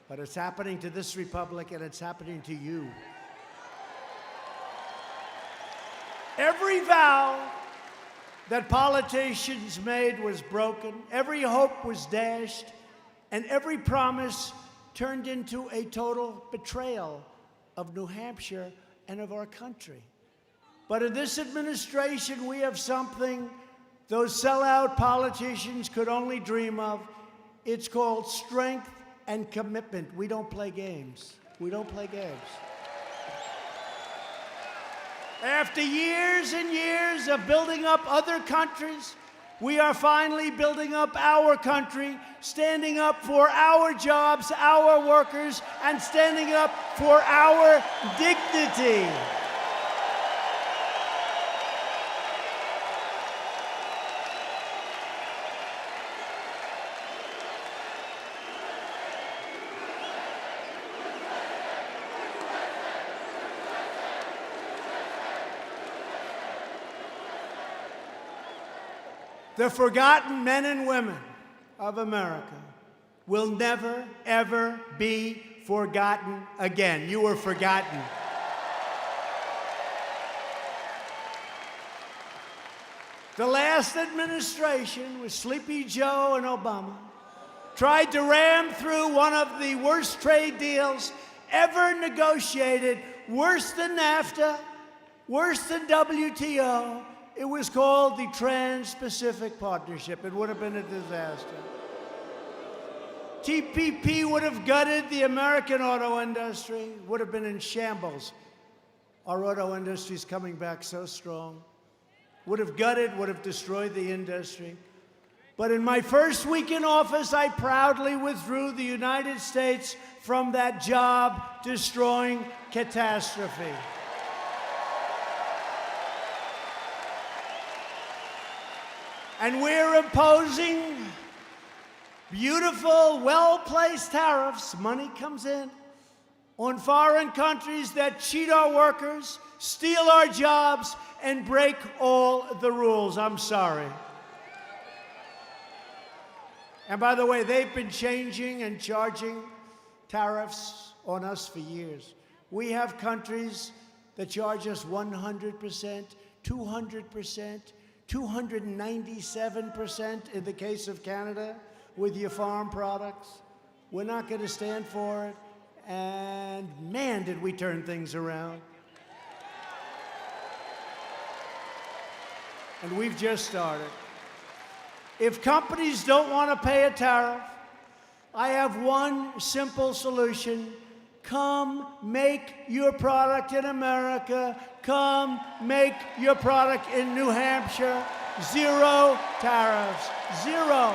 Speaker 1: But it's happening to this republic, and it's happening to you. Every vow that politicians made was broken, every hope was dashed, and every promise turned into a total betrayal of New Hampshire and of our country. But in this administration, we have something those sellout politicians could only dream of. It's called strength and commitment. We don't play games. We don't play games. After years and years of building up other countries, we are finally building up our country, standing up for our jobs, our workers, and standing up for our dignity. The forgotten men and women of America will never, ever be forgotten again. You were forgotten. The last administration, with Sleepy Joe and Obama, tried to ram through one of the worst trade deals ever negotiated, worse than NAFTA, worse than WTO. It was called the Trans-Pacific Partnership. It would have been a disaster. TPP would have gutted the American auto industry, would have been in shambles. Our auto industry is coming back so strong. Would have gutted, would have destroyed the industry. But in my first week in office, I proudly withdrew the United States from that job-destroying catastrophe. And we're imposing beautiful, well-placed tariffs, money comes in, on foreign countries that cheat our workers, steal our jobs, and break all the rules. I'm sorry. And by the way, they've been changing and charging tariffs on us for years. We have countries that charge us 100%, 200%, 297% in the case of Canada with your farm products. We're not going to stand for it. And man, did we turn things around. And we've just started. If companies don't want to pay a tariff, I have one simple solution. Come make your product in America. Come make your product in New Hampshire. Zero tariffs. Zero.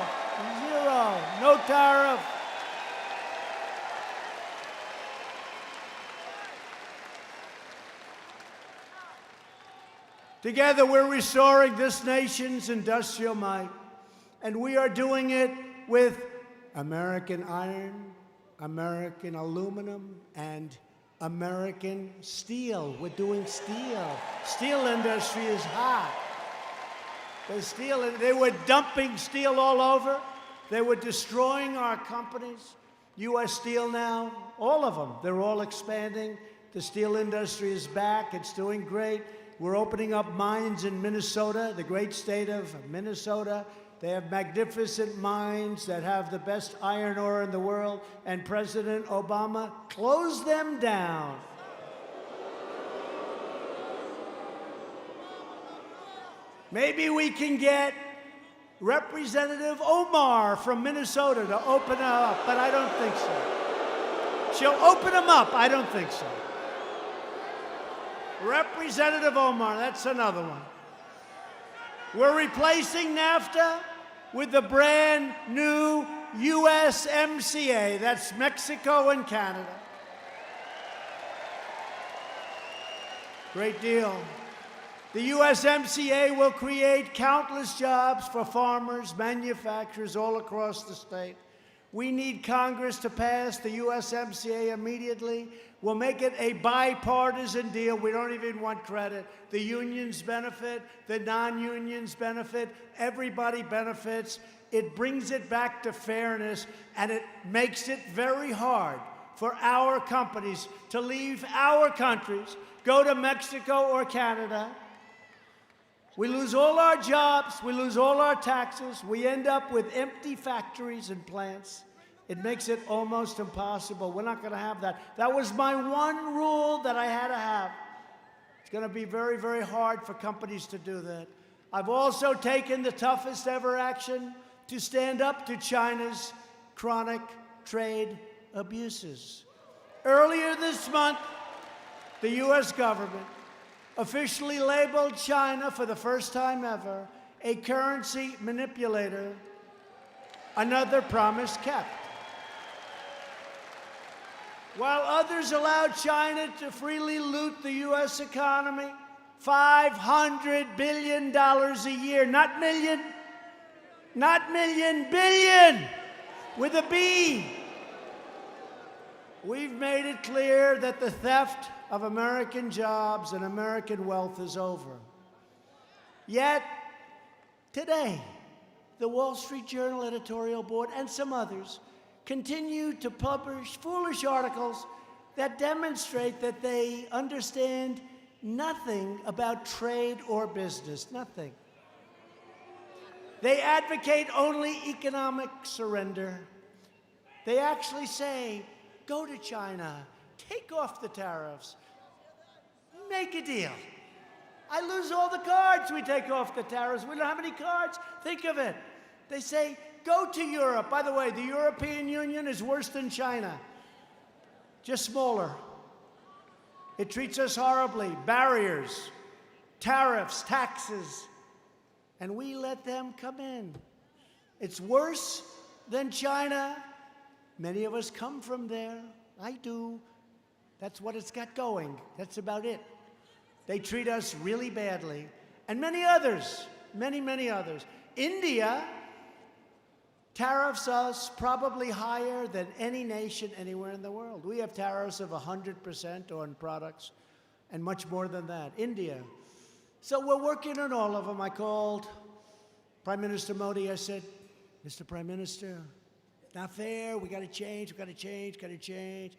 Speaker 1: Zero. No tariff. Together, we're restoring this nation's industrial might, and we are doing it with American iron, American aluminum, and American steel. We're doing steel. Steel industry is hot. They were dumping steel all over. They were destroying our companies. U.S. Steel now, all of them, they're all expanding. The steel industry is back. It's doing great. We're opening up mines in Minnesota, the great state of Minnesota. They have magnificent mines that have the best iron ore in the world, and President Obama closed them down. Maybe we can get Representative Omar from Minnesota to open them up, but I don't think so. She'll open them up. I don't think so. Representative Omar, that's another one. We're replacing NAFTA with the brand new USMCA. That's Mexico and Canada. Great deal. The USMCA will create countless jobs for farmers, manufacturers all across the state. We need Congress to pass the USMCA immediately. We'll make it a bipartisan deal. We don't even want credit. The unions benefit, the non-unions benefit, everybody benefits. It brings it back to fairness, and it makes it very hard for our companies to leave our countries, go to Mexico or Canada, We lose all our jobs, we lose all our taxes, we end up with empty factories and plants. It makes it almost impossible. We're not going to have that. That was my one rule that I had to have. It's going to be very, very hard for companies to do that. I've also taken the toughest ever action to stand up to China's chronic trade abuses. Earlier this month, the U.S. government officially labeled China, for the first time ever, a currency manipulator, another promise kept. While others allowed China to freely loot the U.S. economy, $500 billion a year, not million, billion, with a B. We've made it clear that the theft of American jobs and American wealth is over. Yet, today, the Wall Street Journal editorial board and some others continue to publish foolish articles that demonstrate that they understand nothing about trade or business, nothing. They advocate only economic surrender. They actually say, go to China, take off the tariffs, make a deal. I lose all the cards, we take off the tariffs. We don't have any cards. Think of it. They say, go to Europe. By the way, the European Union is worse than China, just smaller. It treats us horribly. Barriers, tariffs, taxes, and we let them come in. It's worse than China. Many of us come from there. I do. That's what it's got going. That's about it. They treat us really badly. And many others, many others. India tariffs us probably higher than any nation anywhere in the world. We have tariffs of 100% on products and much more than that. India. So we're working on all of them. I called Prime Minister Modi. I said, Mr. Prime Minister, not fair. We got to change. We got to change. Got to change.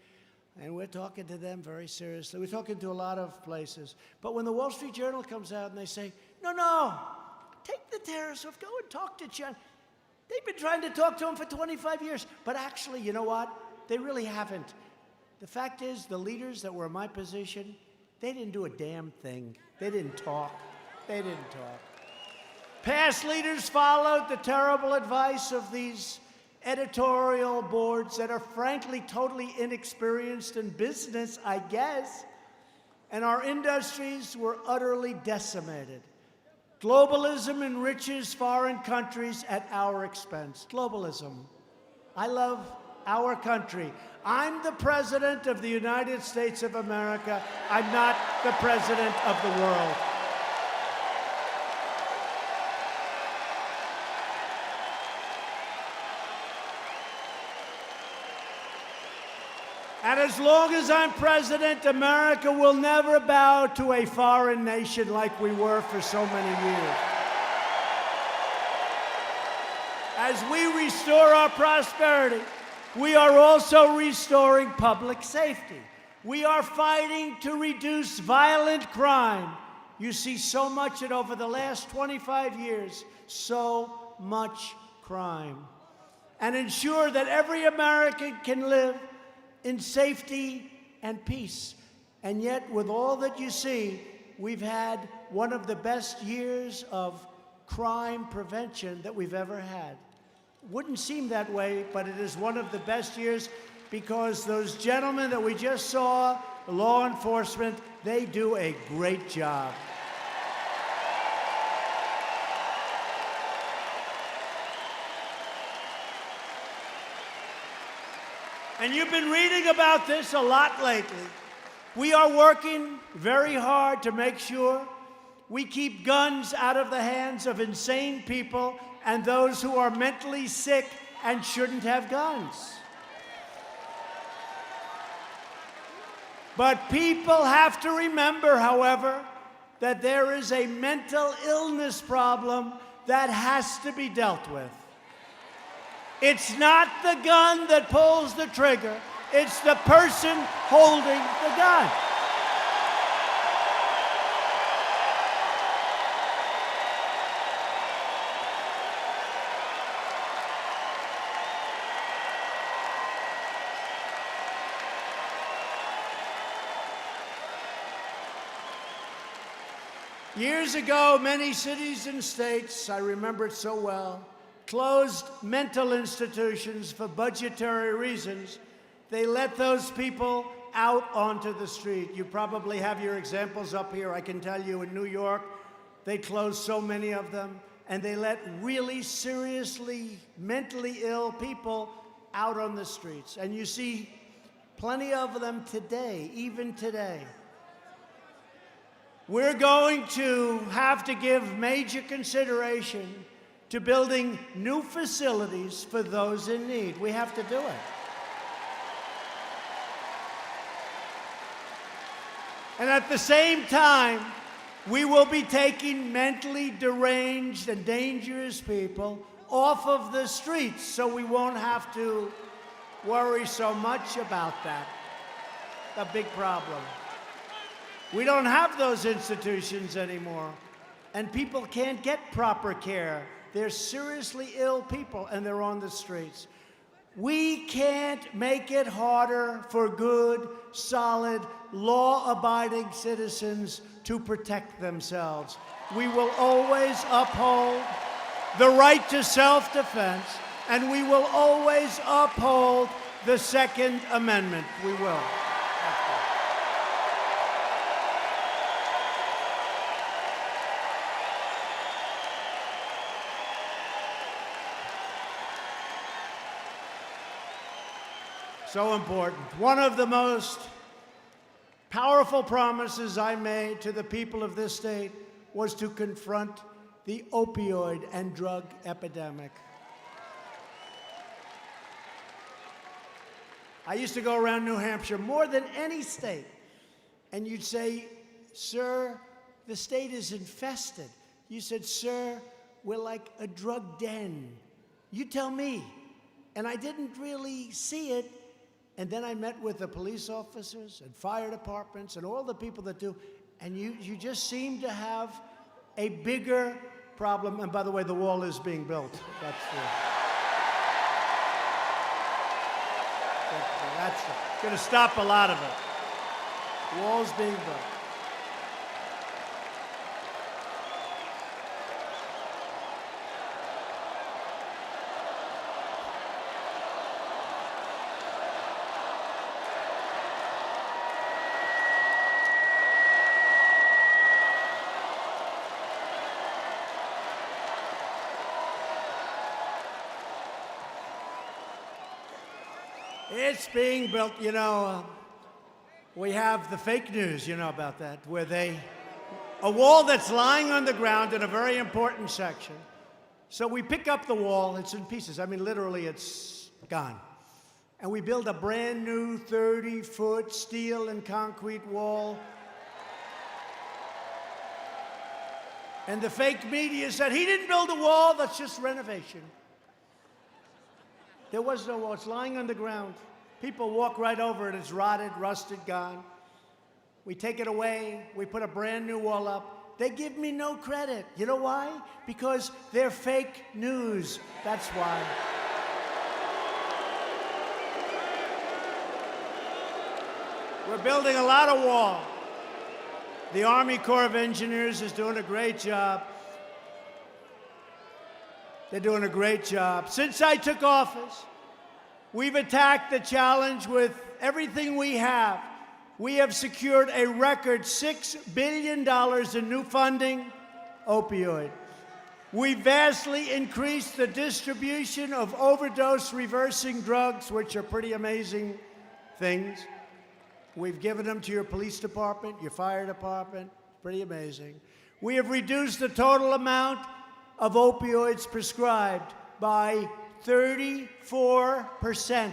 Speaker 1: And we're talking to them very seriously. We're talking to a lot of places. But when the Wall Street Journal comes out and they say, no, take the tariffs off. Go and talk to China. They've been trying to talk to them for 25 years. But actually, you know what? They really haven't. The fact is, the leaders that were in my position, they didn't do a damn thing. They didn't talk. They didn't talk. Past leaders followed the terrible advice of these editorial boards that are frankly totally inexperienced in business, I guess, and our industries were utterly decimated. Globalism enriches foreign countries at our expense. Globalism. I love our country. I'm the President of the United States of America. I'm not the President of the world. And as long as I'm president, America will never bow to a foreign nation like we were for so many years. As we restore our prosperity, we are also restoring public safety. We are fighting to reduce violent crime. You see so much it over the last 25 years, so much crime. And ensure that every American can live in safety and peace. And yet, with all that you see, we've had one of the best years of crime prevention that we've ever had. Wouldn't seem that way, but it is one of the best years because those gentlemen that we just saw, the law enforcement, they do a great job. And you've been reading about this a lot lately. We are working very hard to make sure we keep guns out of the hands of insane people and those who are mentally sick and shouldn't have guns. But people have to remember, however, that there is a mental illness problem that has to be dealt with. It's not the gun that pulls the trigger. It's the person holding the gun. Years ago, many cities and states, I remember it so well, closed mental institutions for budgetary reasons. They let those people out onto the street. You probably have your examples up here. I can tell you in New York, they closed so many of them, and they let really seriously mentally ill people out on the streets. And you see plenty of them today, even today. We're going to have to give major consideration to building new facilities for those in need. We have to do it. And at the same time, we will be taking mentally deranged and dangerous people off of the streets, so we won't have to worry so much about that. A big problem. We don't have those institutions anymore, and people can't get proper care. They're seriously ill people, and they're on the streets. We can't make it harder for good, solid, law-abiding citizens to protect themselves. We will always uphold the right to self-defense, and we will always uphold the Second Amendment. We will. So important. One of the most powerful promises I made to the people of this state was to confront the opioid and drug epidemic. I used to go around New Hampshire more than any state, and you'd say, "Sir, the state is infested." You said, "Sir, we're like a drug den." You tell me. And I didn't really see it. And then I met with the police officers and fire departments and all the people that do, and you just seem to have a bigger problem. And by the way, the wall is being built. That's going to stop a lot of it. The wall's being built. It's being built. You know, we have the fake news, you know about that, where a wall that's lying on the ground in a very important section. So we pick up the wall, it's in pieces. I mean, literally, it's gone. And we build a brand new 30-foot steel and concrete wall. And the fake media said, he didn't build a wall, that's just renovation. There was no wall. It's lying on the ground. People walk right over it. It's rotted, rusted, gone. We take it away. We put a brand new wall up. They give me no credit. You know why? Because they're fake news. That's why. We're building a lot of wall. The Army Corps of Engineers is doing a great job. They're doing a great job. Since I took office, we've attacked the challenge with everything we have. We have secured a record $6 billion in new funding, opioid. We vastly increased the distribution of overdose-reversing drugs, which are pretty amazing things. We've given them to your police department, your fire department, pretty amazing. We have reduced the total amount of opioids prescribed by 34%.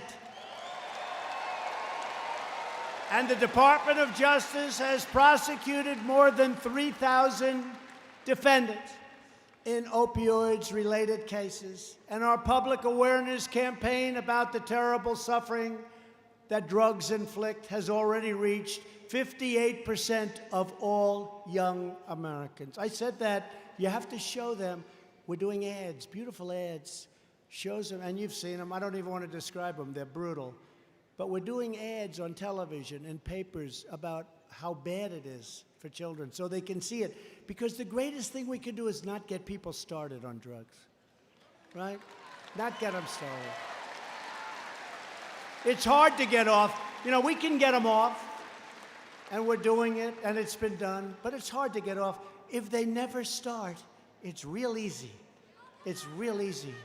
Speaker 1: And the Department of Justice has prosecuted more than 3,000 defendants in opioids-related cases. And our public awareness campaign about the terrible suffering that drugs inflict has already reached 58% of all young Americans. I said that you have to show them. We're doing ads, beautiful ads, shows them, and you've seen them. I don't even want to describe them. They're brutal. But we're doing ads on television and papers about how bad it is for for children so they can see it. Because the greatest thing we can do is not get people started on drugs, right? Not get them started. It's hard to get off. You know, we can get them off, and we're doing it, and it's been done, but it's hard to get off. If they never start, it's real easy. It's real easy.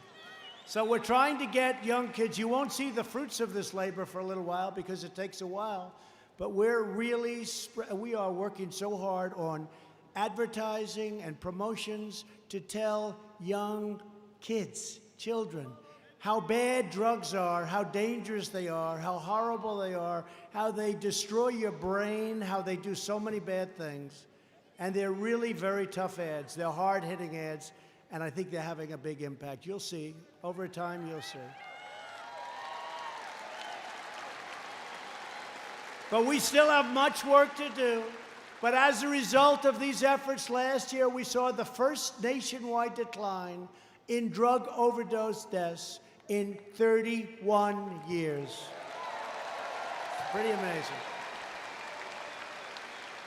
Speaker 1: So we're trying to get young kids. You won't see the fruits of this labor for a little while because it takes a while, but we are working so hard on advertising and promotions to tell young kids, children, how bad drugs are, how dangerous they are, how horrible they are, how they destroy your brain, how they do so many bad things. And they're really very tough ads. They're hard-hitting ads, and I think they're having a big impact. You'll see. Over time, you'll see. But we still have much work to do. But as a result of these efforts, last year we saw the first nationwide decline in drug overdose deaths in 31 years. It's pretty amazing.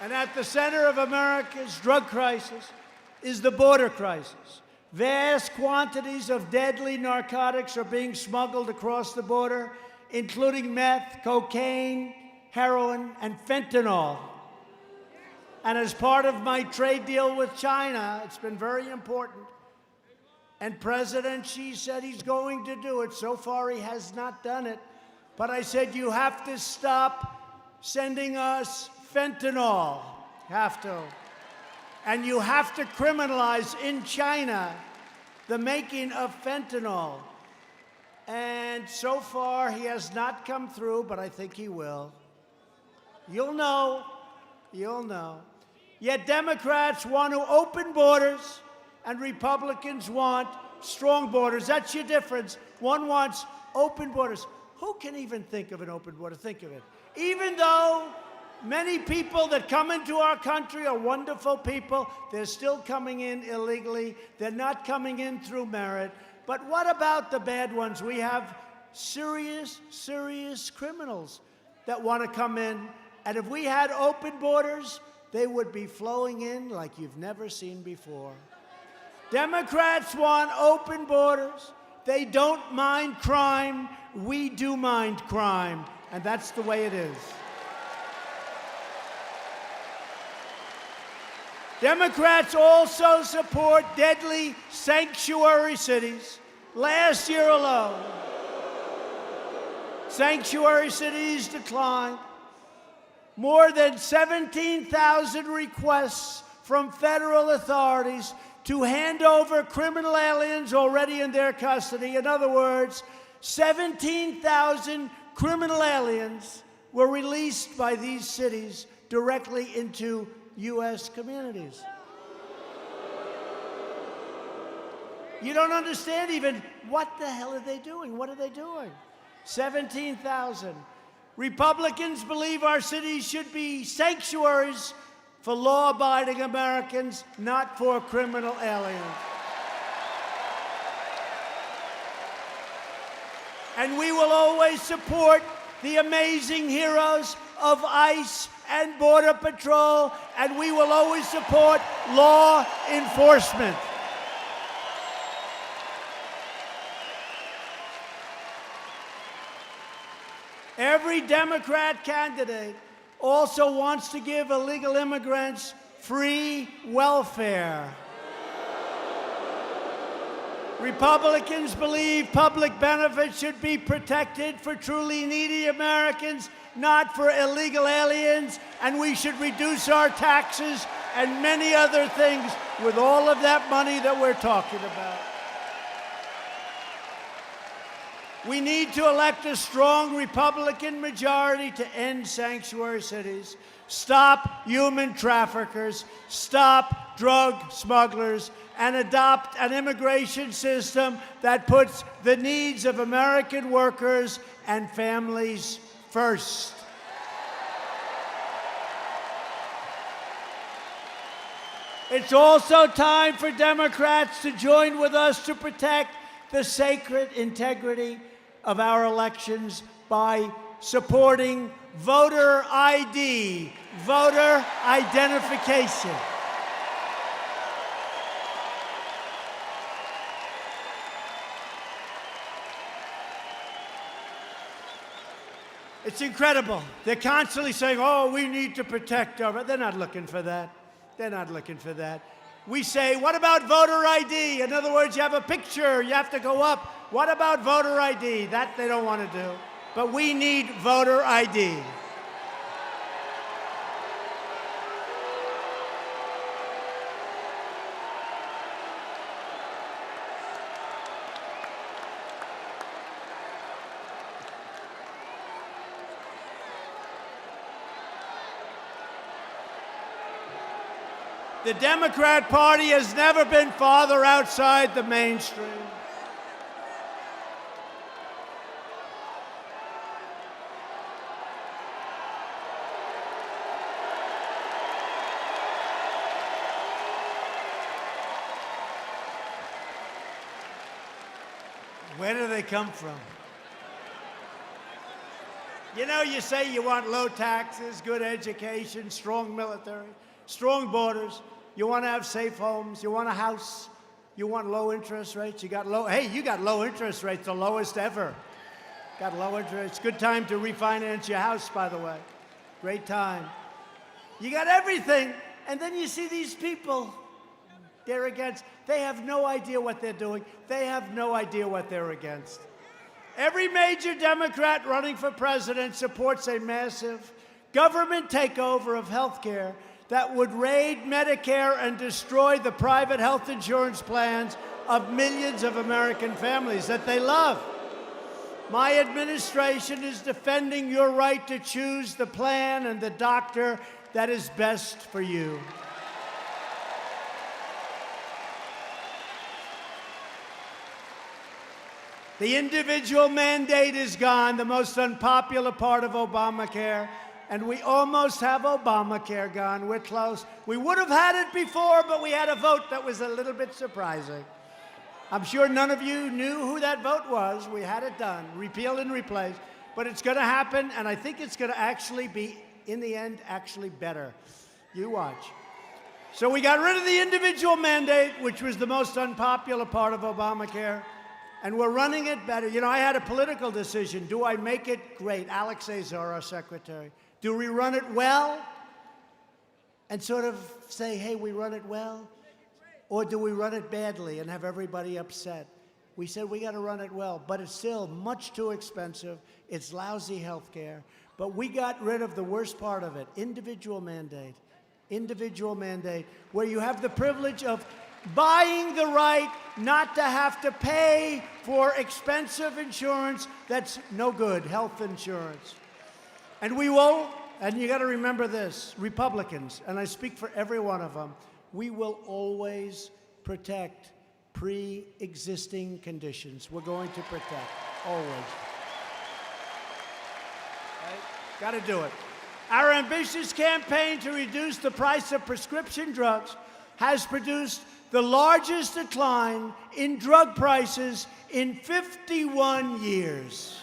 Speaker 1: And at the center of America's drug crisis is the border crisis. Vast quantities of deadly narcotics are being smuggled across the border, including meth, cocaine, heroin, and fentanyl. And as part of my trade deal with China, it's been very important. And President Xi said he's going to do it. So far, he has not done it. But I said, you have to stop sending us fentanyl. Have to. And you have to criminalize in China the making of fentanyl. And so far, he has not come through, but I think he will. You'll know. You'll know. Yet Democrats want to open borders, and Republicans want strong borders. That's your difference. One wants open borders. Who can even think of an open border? Think of it. Even though many people that come into our country are wonderful people, they're still coming in illegally. They're not coming in through merit. But what about the bad ones? We have serious, serious criminals that want to come in. And if we had open borders, they would be flowing in like you've never seen before. Democrats want open borders. They don't mind crime. We do mind crime. And that's the way it is. Democrats also support deadly sanctuary cities. Last year alone, sanctuary cities declined. More than 17,000 requests from federal authorities to hand over criminal aliens already in their custody. In other words, 17,000 criminal aliens were released by these cities directly into U.S. communities. You don't understand even what the hell are they doing? What are they doing? 17,000. Republicans believe our cities should be sanctuaries for law-abiding Americans, not for criminal aliens. And we will always support the amazing heroes of ICE and Border Patrol, and we will always support law enforcement. Every Democrat candidate also wants to give illegal immigrants free welfare. Republicans believe public benefits should be protected for truly needy Americans, not for illegal aliens, and we should reduce our taxes and many other things with all of that money that we're talking about. We need to elect a strong Republican majority to end sanctuary cities, stop human traffickers, stop drug smugglers, and adopt an immigration system that puts the needs of American workers and families first. It's also time for Democrats to join with us to protect the sacred integrity of our elections by supporting voter ID, voter identification. It's incredible. They're constantly saying, oh, we need to protect our... They're not looking for that. They're not looking for that. We say, what about voter ID? In other words, you have a picture, you have to go up. What about voter ID? That they don't want to do. But we need voter ID. The Democrat Party has never been farther outside the mainstream. Where do they come from? You know, you say you want low taxes, good education, strong military, strong borders. You want to have safe homes. You want a house. You want low interest rates. You got low interest rates, the lowest ever. Got low interest. Good time to refinance your house, by the way. Great time. You got everything. And then you see these people. They're against. They have no idea what they're doing. They have no idea what they're against. Every major Democrat running for president supports a massive government takeover of health care that would raid Medicare and destroy the private health insurance plans of millions of American families that they love. My administration is defending your right to choose the plan and the doctor that is best for you. The individual mandate is gone, the most unpopular part of Obamacare. And we almost have Obamacare gone. We're close. We would have had it before, but we had a vote that was a little bit surprising. I'm sure none of you knew who that vote was. We had it done, repeal and replace. But it's going to happen, and I think it's going to actually be, in the end, actually better. You watch. So we got rid of the individual mandate, which was the most unpopular part of Obamacare, and we're running it better. You know, I had a political decision. Do I make it great? Alex Azar, our secretary. Do we run it well and sort of say, hey, we run it well? Or do we run it badly and have everybody upset? We said we got to run it well, but it's still much too expensive. It's lousy health care. But we got rid of the worst part of it, individual mandate. Individual mandate, where you have the privilege of buying the right not to have to pay for expensive insurance that's no good, health insurance. And we will, and you got to remember this, Republicans, and I speak for every one of them, we will always protect pre-existing conditions. We're going to protect, always. Right? Got to do it. Our ambitious campaign to reduce the price of prescription drugs has produced the largest decline in drug prices in 51 years.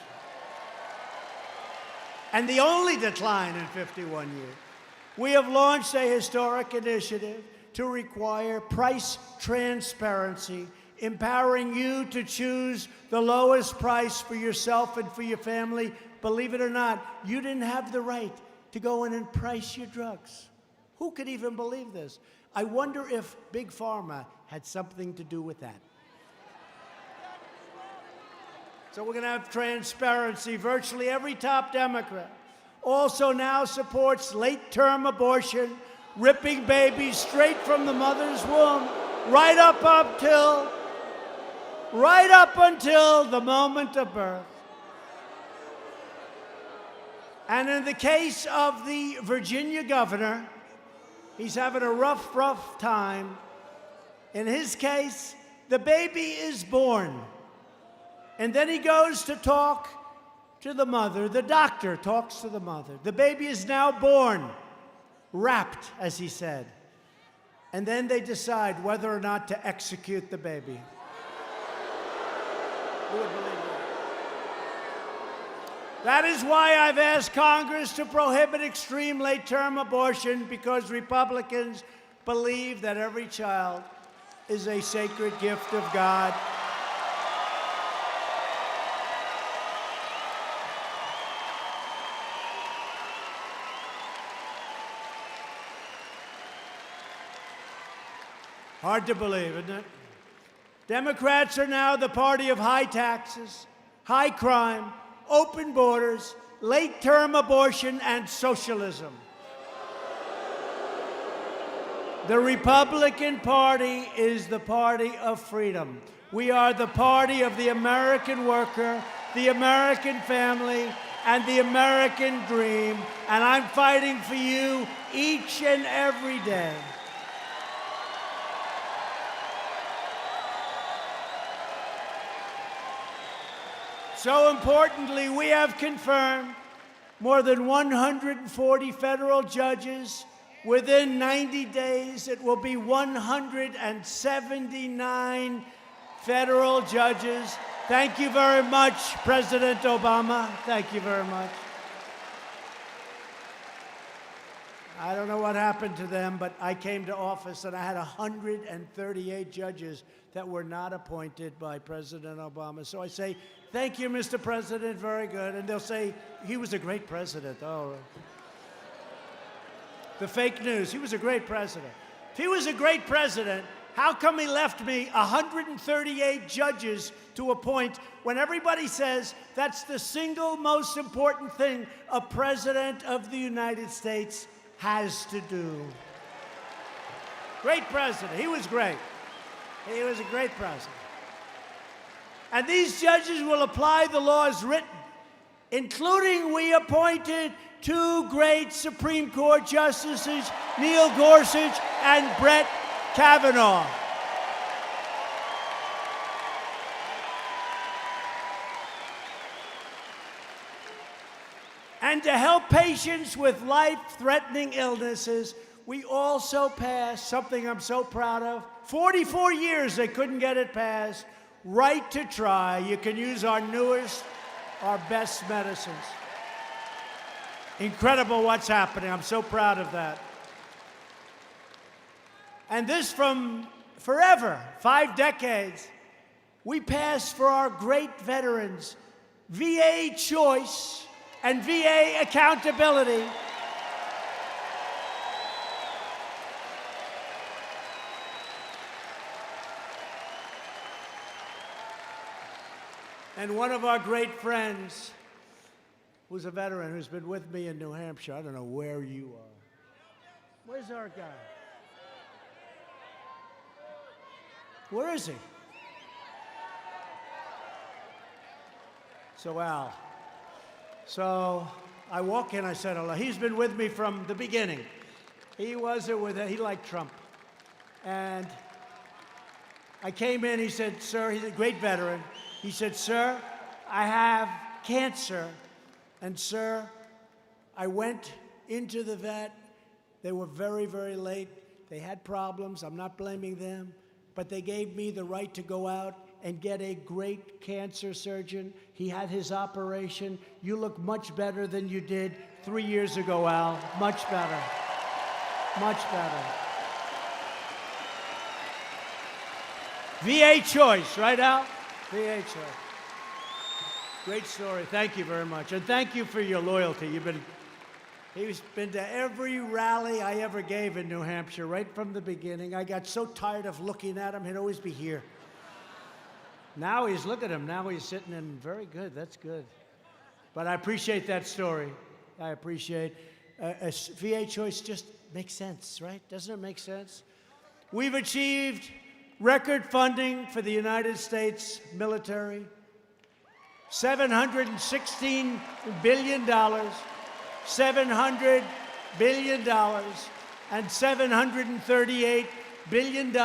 Speaker 1: And the only decline in 51 years. We have launched a historic initiative to require price transparency, empowering you to choose the lowest price for yourself and for your family. Believe it or not, you didn't have the right to go in and price your drugs. Who could even believe this? I wonder if Big Pharma had something to do with that. So we're going to have transparency. Virtually every top Democrat also now supports late-term abortion, ripping babies straight from the mother's womb, right up until the moment of birth. And in the case of the Virginia governor, he's having a rough time. In his case, the baby is born. And then he goes to talk to the mother. The doctor talks to the mother. The baby is now born, wrapped, as he said. And then they decide whether or not to execute the baby. Who would believe that? That is why I've asked Congress to prohibit extreme late-term abortion, because Republicans believe that every child is a sacred gift of God. Hard to believe, isn't it? Democrats are now the party of high taxes, high crime, open borders, late-term abortion, and socialism. The Republican Party is the party of freedom. We are the party of the American worker, the American family, and the American dream, and I'm fighting for you each and every day. So importantly, we have confirmed more than 140 federal judges. Within 90 days, it will be 179 federal judges. Thank you very much, President Obama. Thank you very much. I don't know what happened to them, but I came to office and I had 138 judges that were not appointed by President Obama. So I say, thank you, Mr. President, very good. And they'll say, he was a great president. Oh, the fake news, he was a great president. If he was a great president, how come he left me 138 judges to appoint when everybody says that's the single most important thing a president of the United States has to do? Great president. He was great. He was a great president. And these judges will apply the laws written, including we appointed 2 great Supreme Court justices, Neil Gorsuch and Brett Kavanaugh. And to help patients with life-threatening illnesses, we also passed something I'm so proud of. 44 years they couldn't get it passed. Right to try. You can use our newest, our best medicines. Incredible what's happening. I'm so proud of that. And this from forever, 5 decades, we passed for our great veterans VA choice and VA accountability. And one of our great friends, who's a veteran, who's been with me in New Hampshire, I don't know where you are. Where's our guy? Where is he? So Al. So I walk in, I said hello. He's been with me from the beginning. He liked Trump. And I came in, he said, sir, he's a great veteran. He said, sir, I have cancer. And sir, I went into the vet. They were very, very late. They had problems. I'm not blaming them. But they gave me the right to go out and get a great cancer surgeon. He had his operation. You look much better than you did 3 years ago, Al. Much better. Much better. VA choice, right, Al? VA choice. Great story. Thank you very much. And thank you for your loyalty. He's been to every rally I ever gave in New Hampshire, right from the beginning. I got so tired of looking at him, he'd always be here. Now look at him, now he's sitting in, very good, that's good. But I appreciate that story. I appreciate, VA choice just makes sense, right? Doesn't it make sense? We've achieved record funding for the United States military, $716 billion, $700 billion, and $738 billion,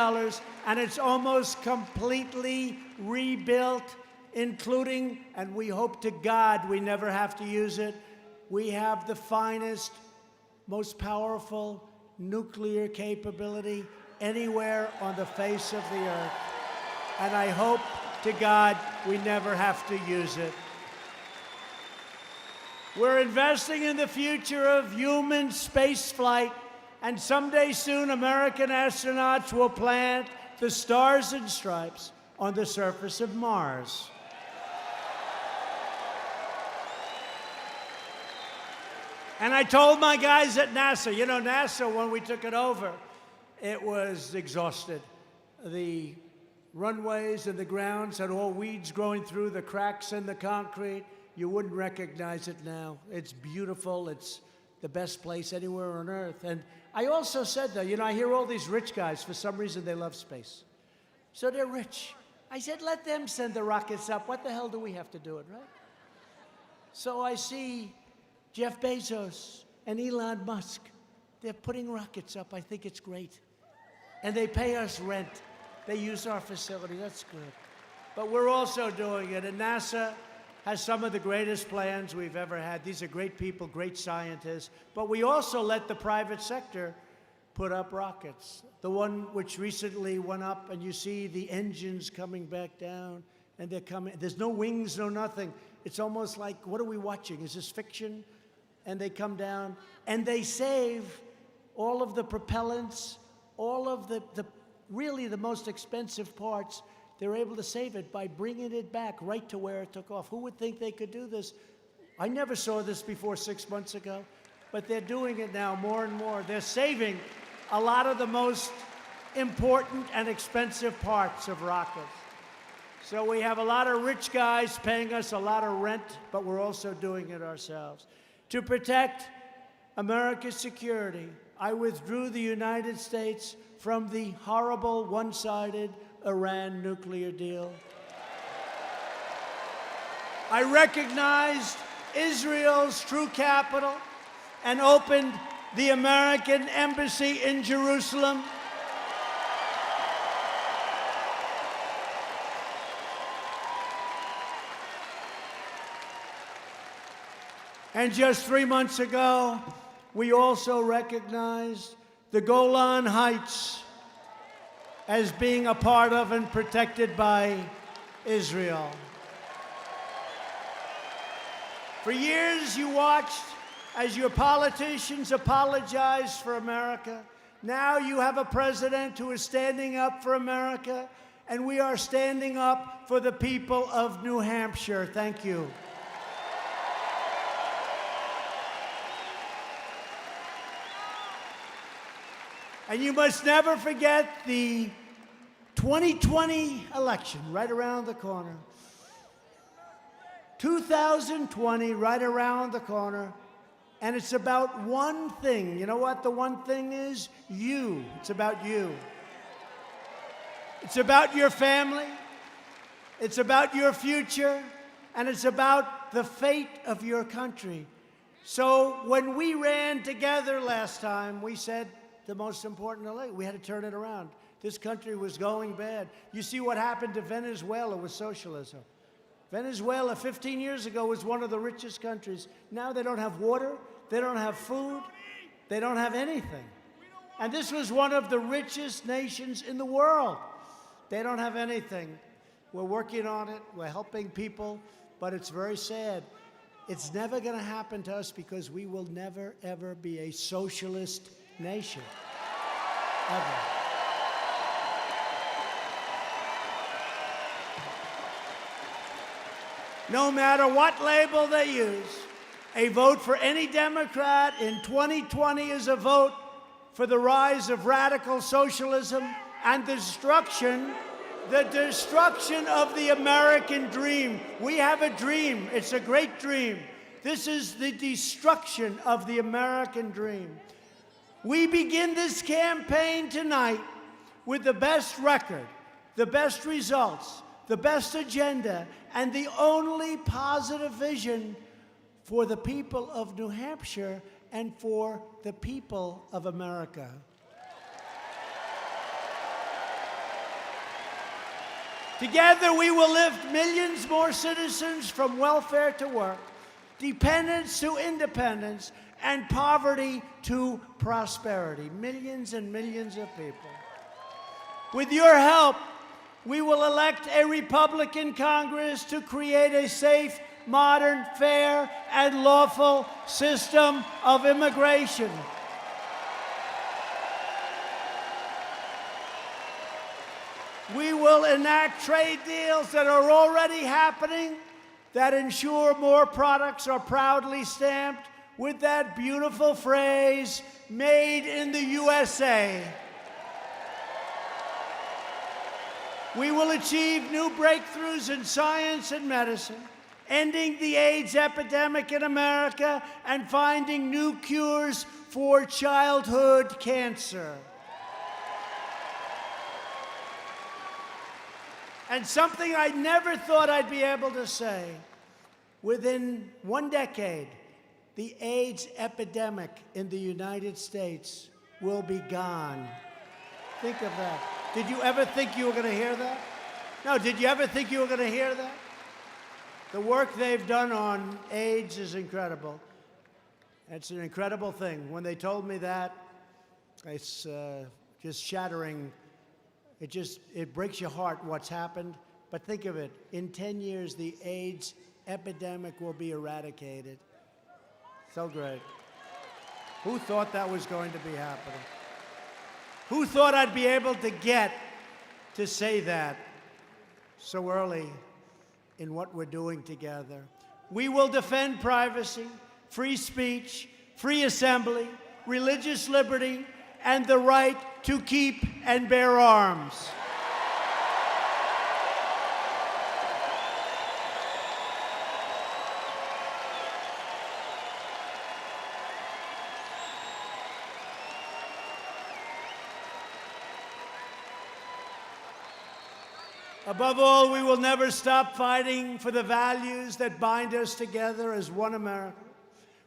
Speaker 1: and it's almost completely rebuilt, including, and we hope to God we never have to use it, we have the finest, most powerful nuclear capability anywhere on the face of the earth. And I hope to God we never have to use it. We're investing in the future of human space flight, and someday soon, American astronauts will plant the stars and stripes on the surface of Mars. And I told my guys at NASA, you know, NASA, when we took it over, it was exhausted. The runways and the grounds had all weeds growing through the cracks in the concrete. You wouldn't recognize it now. It's beautiful. It's the best place anywhere on Earth. And I also said, though, you know, I hear all these rich guys, for some reason, they love space. So they're rich. I said, let them send the rockets up. What the hell do we have to do it, right? So I see Jeff Bezos and Elon Musk. They're putting rockets up. I think it's great. And they pay us rent. They use our facility. That's good. But we're also doing it. And NASA has some of the greatest plans we've ever had. These are great people, great scientists. But we also let the private sector put up rockets. The one which recently went up, and you see the engines coming back down, and they're coming. There's no wings, no nothing. It's almost like, what are we watching? Is this fiction? And they come down, and they save all of the propellants, all of the really the most expensive parts. They're able to save it by bringing it back right to where it took off. Who would think they could do this? I never saw this before 6 months ago, but they're doing it now more and more. They're saving a lot of the most important and expensive parts of rockets. So we have a lot of rich guys paying us a lot of rent, but we're also doing it ourselves. To protect America's security, I withdrew the United States from the horrible one-sided Iran nuclear deal. I recognized Israel's true capital and opened the American embassy in Jerusalem. And just 3 months ago, we also recognized the Golan Heights as being a part of and protected by Israel. For years, you watched as your politicians apologized for America. Now you have a president who is standing up for America, and we are standing up for the people of New Hampshire. Thank you. And you must never forget the 2020 election right around the corner. 2020 right around the corner. And it's about one thing. You know what the one thing is? You. It's about you. It's about your family. It's about your future. And it's about the fate of your country. So when we ran together last time, we said, the most important election. We had to turn it around. This country was going bad. You see what happened to Venezuela with socialism. Venezuela 15 years ago was one of the richest countries. Now they don't have water, they don't have food, they don't have anything. And this was one of the richest nations in the world. They don't have anything. We're working on it, we're helping people, but it's very sad. It's never going to happen to us because we will never, ever be a socialist nation. Ever. No matter what label they use, a vote for any Democrat in 2020 is a vote for the rise of radical socialism and the destruction of the American dream. We have a dream. It's a great dream. This is the destruction of the American dream. We begin this campaign tonight with the best record, the best results, the best agenda, and the only positive vision for the people of New Hampshire and for the people of America. Together, we will lift millions more citizens from welfare to work, dependence to independence, and poverty to prosperity. Millions and millions of people. With your help, we will elect a Republican Congress to create a safe modern, fair, and lawful system of immigration. We will enact trade deals that are already happening that ensure more products are proudly stamped with that beautiful phrase, "Made in the USA." We will achieve new breakthroughs in science and medicine, ending the AIDS epidemic in America and finding new cures for childhood cancer. And something I never thought I'd be able to say, within 1 decade, the AIDS epidemic in the United States will be gone. Think of that. Did you ever think you were going to hear that? No, did you ever think you were going to hear that? The work they've done on AIDS is incredible. It's an incredible thing. When they told me that, it's just shattering. It breaks your heart what's happened. But think of it, in 10 years, the AIDS epidemic will be eradicated. So great. Who thought that was going to be happening? Who thought I'd be able to get to say that so early in what we're doing together? We will defend privacy, free speech, free assembly, religious liberty, and the right to keep and bear arms. Above all, we will never stop fighting for the values that bind us together as one America.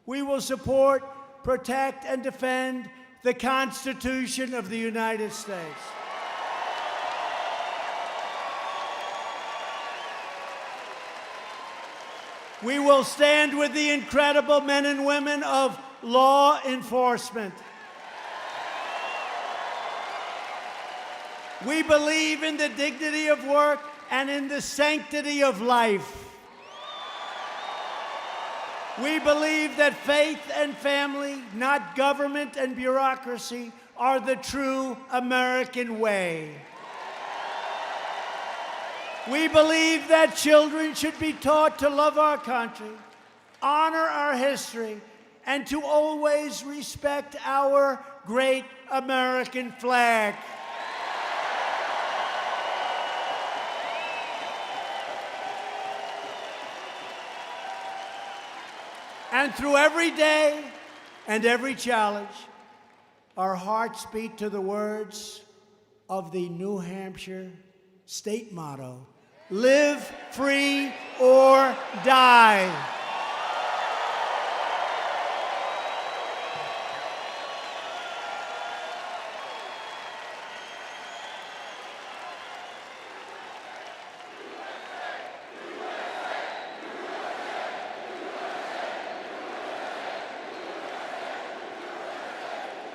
Speaker 1: We will support, protect, and defend the Constitution of the United States. We will stand with the incredible men and women of law enforcement. We believe in the dignity of work and in the sanctity of life. We believe that faith and family, not government and bureaucracy, are the true American way. We believe that children should be taught to love our country, honor our history, and to always respect our great American flag. And through every day and every challenge, our hearts beat to the words of the New Hampshire state motto, "Live free or die."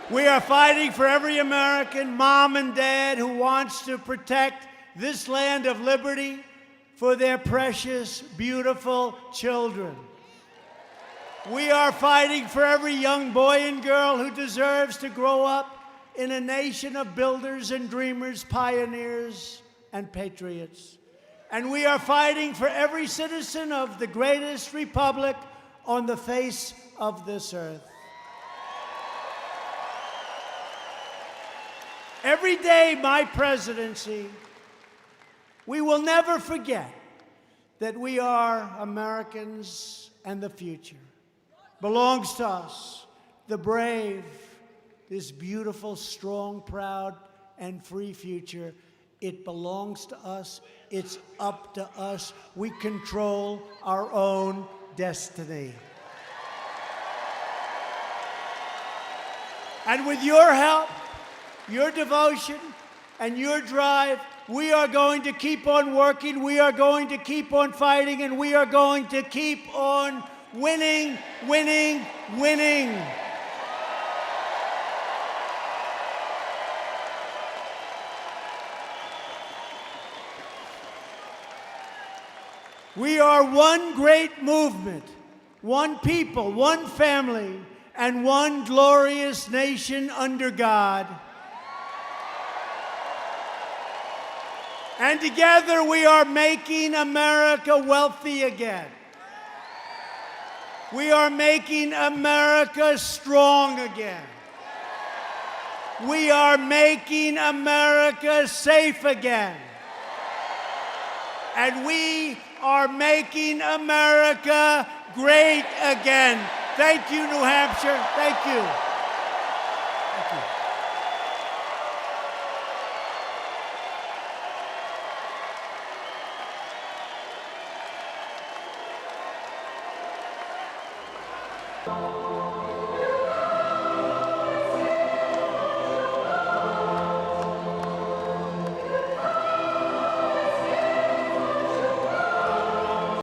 Speaker 1: We are fighting for every American mom and dad who wants to protect this land of liberty for their precious, beautiful children. We are fighting for every young boy and girl who deserves to grow up in a nation of builders and dreamers, pioneers and patriots. And we are fighting for every citizen of the greatest republic on the face of this earth. Every day my presidency, we will never forget that we are Americans and the future belongs to us, the brave, this beautiful, strong, proud, and free future. It belongs to us. It's up to us. We control our own destiny. And with your help, your devotion, and your drive, we are going to keep on working, we are going to keep on fighting, and we are going to keep on winning, winning, winning. We are one great movement, one people, one family, and one glorious nation under God. And together we are making America wealthy again. We are making America strong again. We are making America safe again. And we are making America great again. Thank you, New Hampshire. Thank you. Thank you.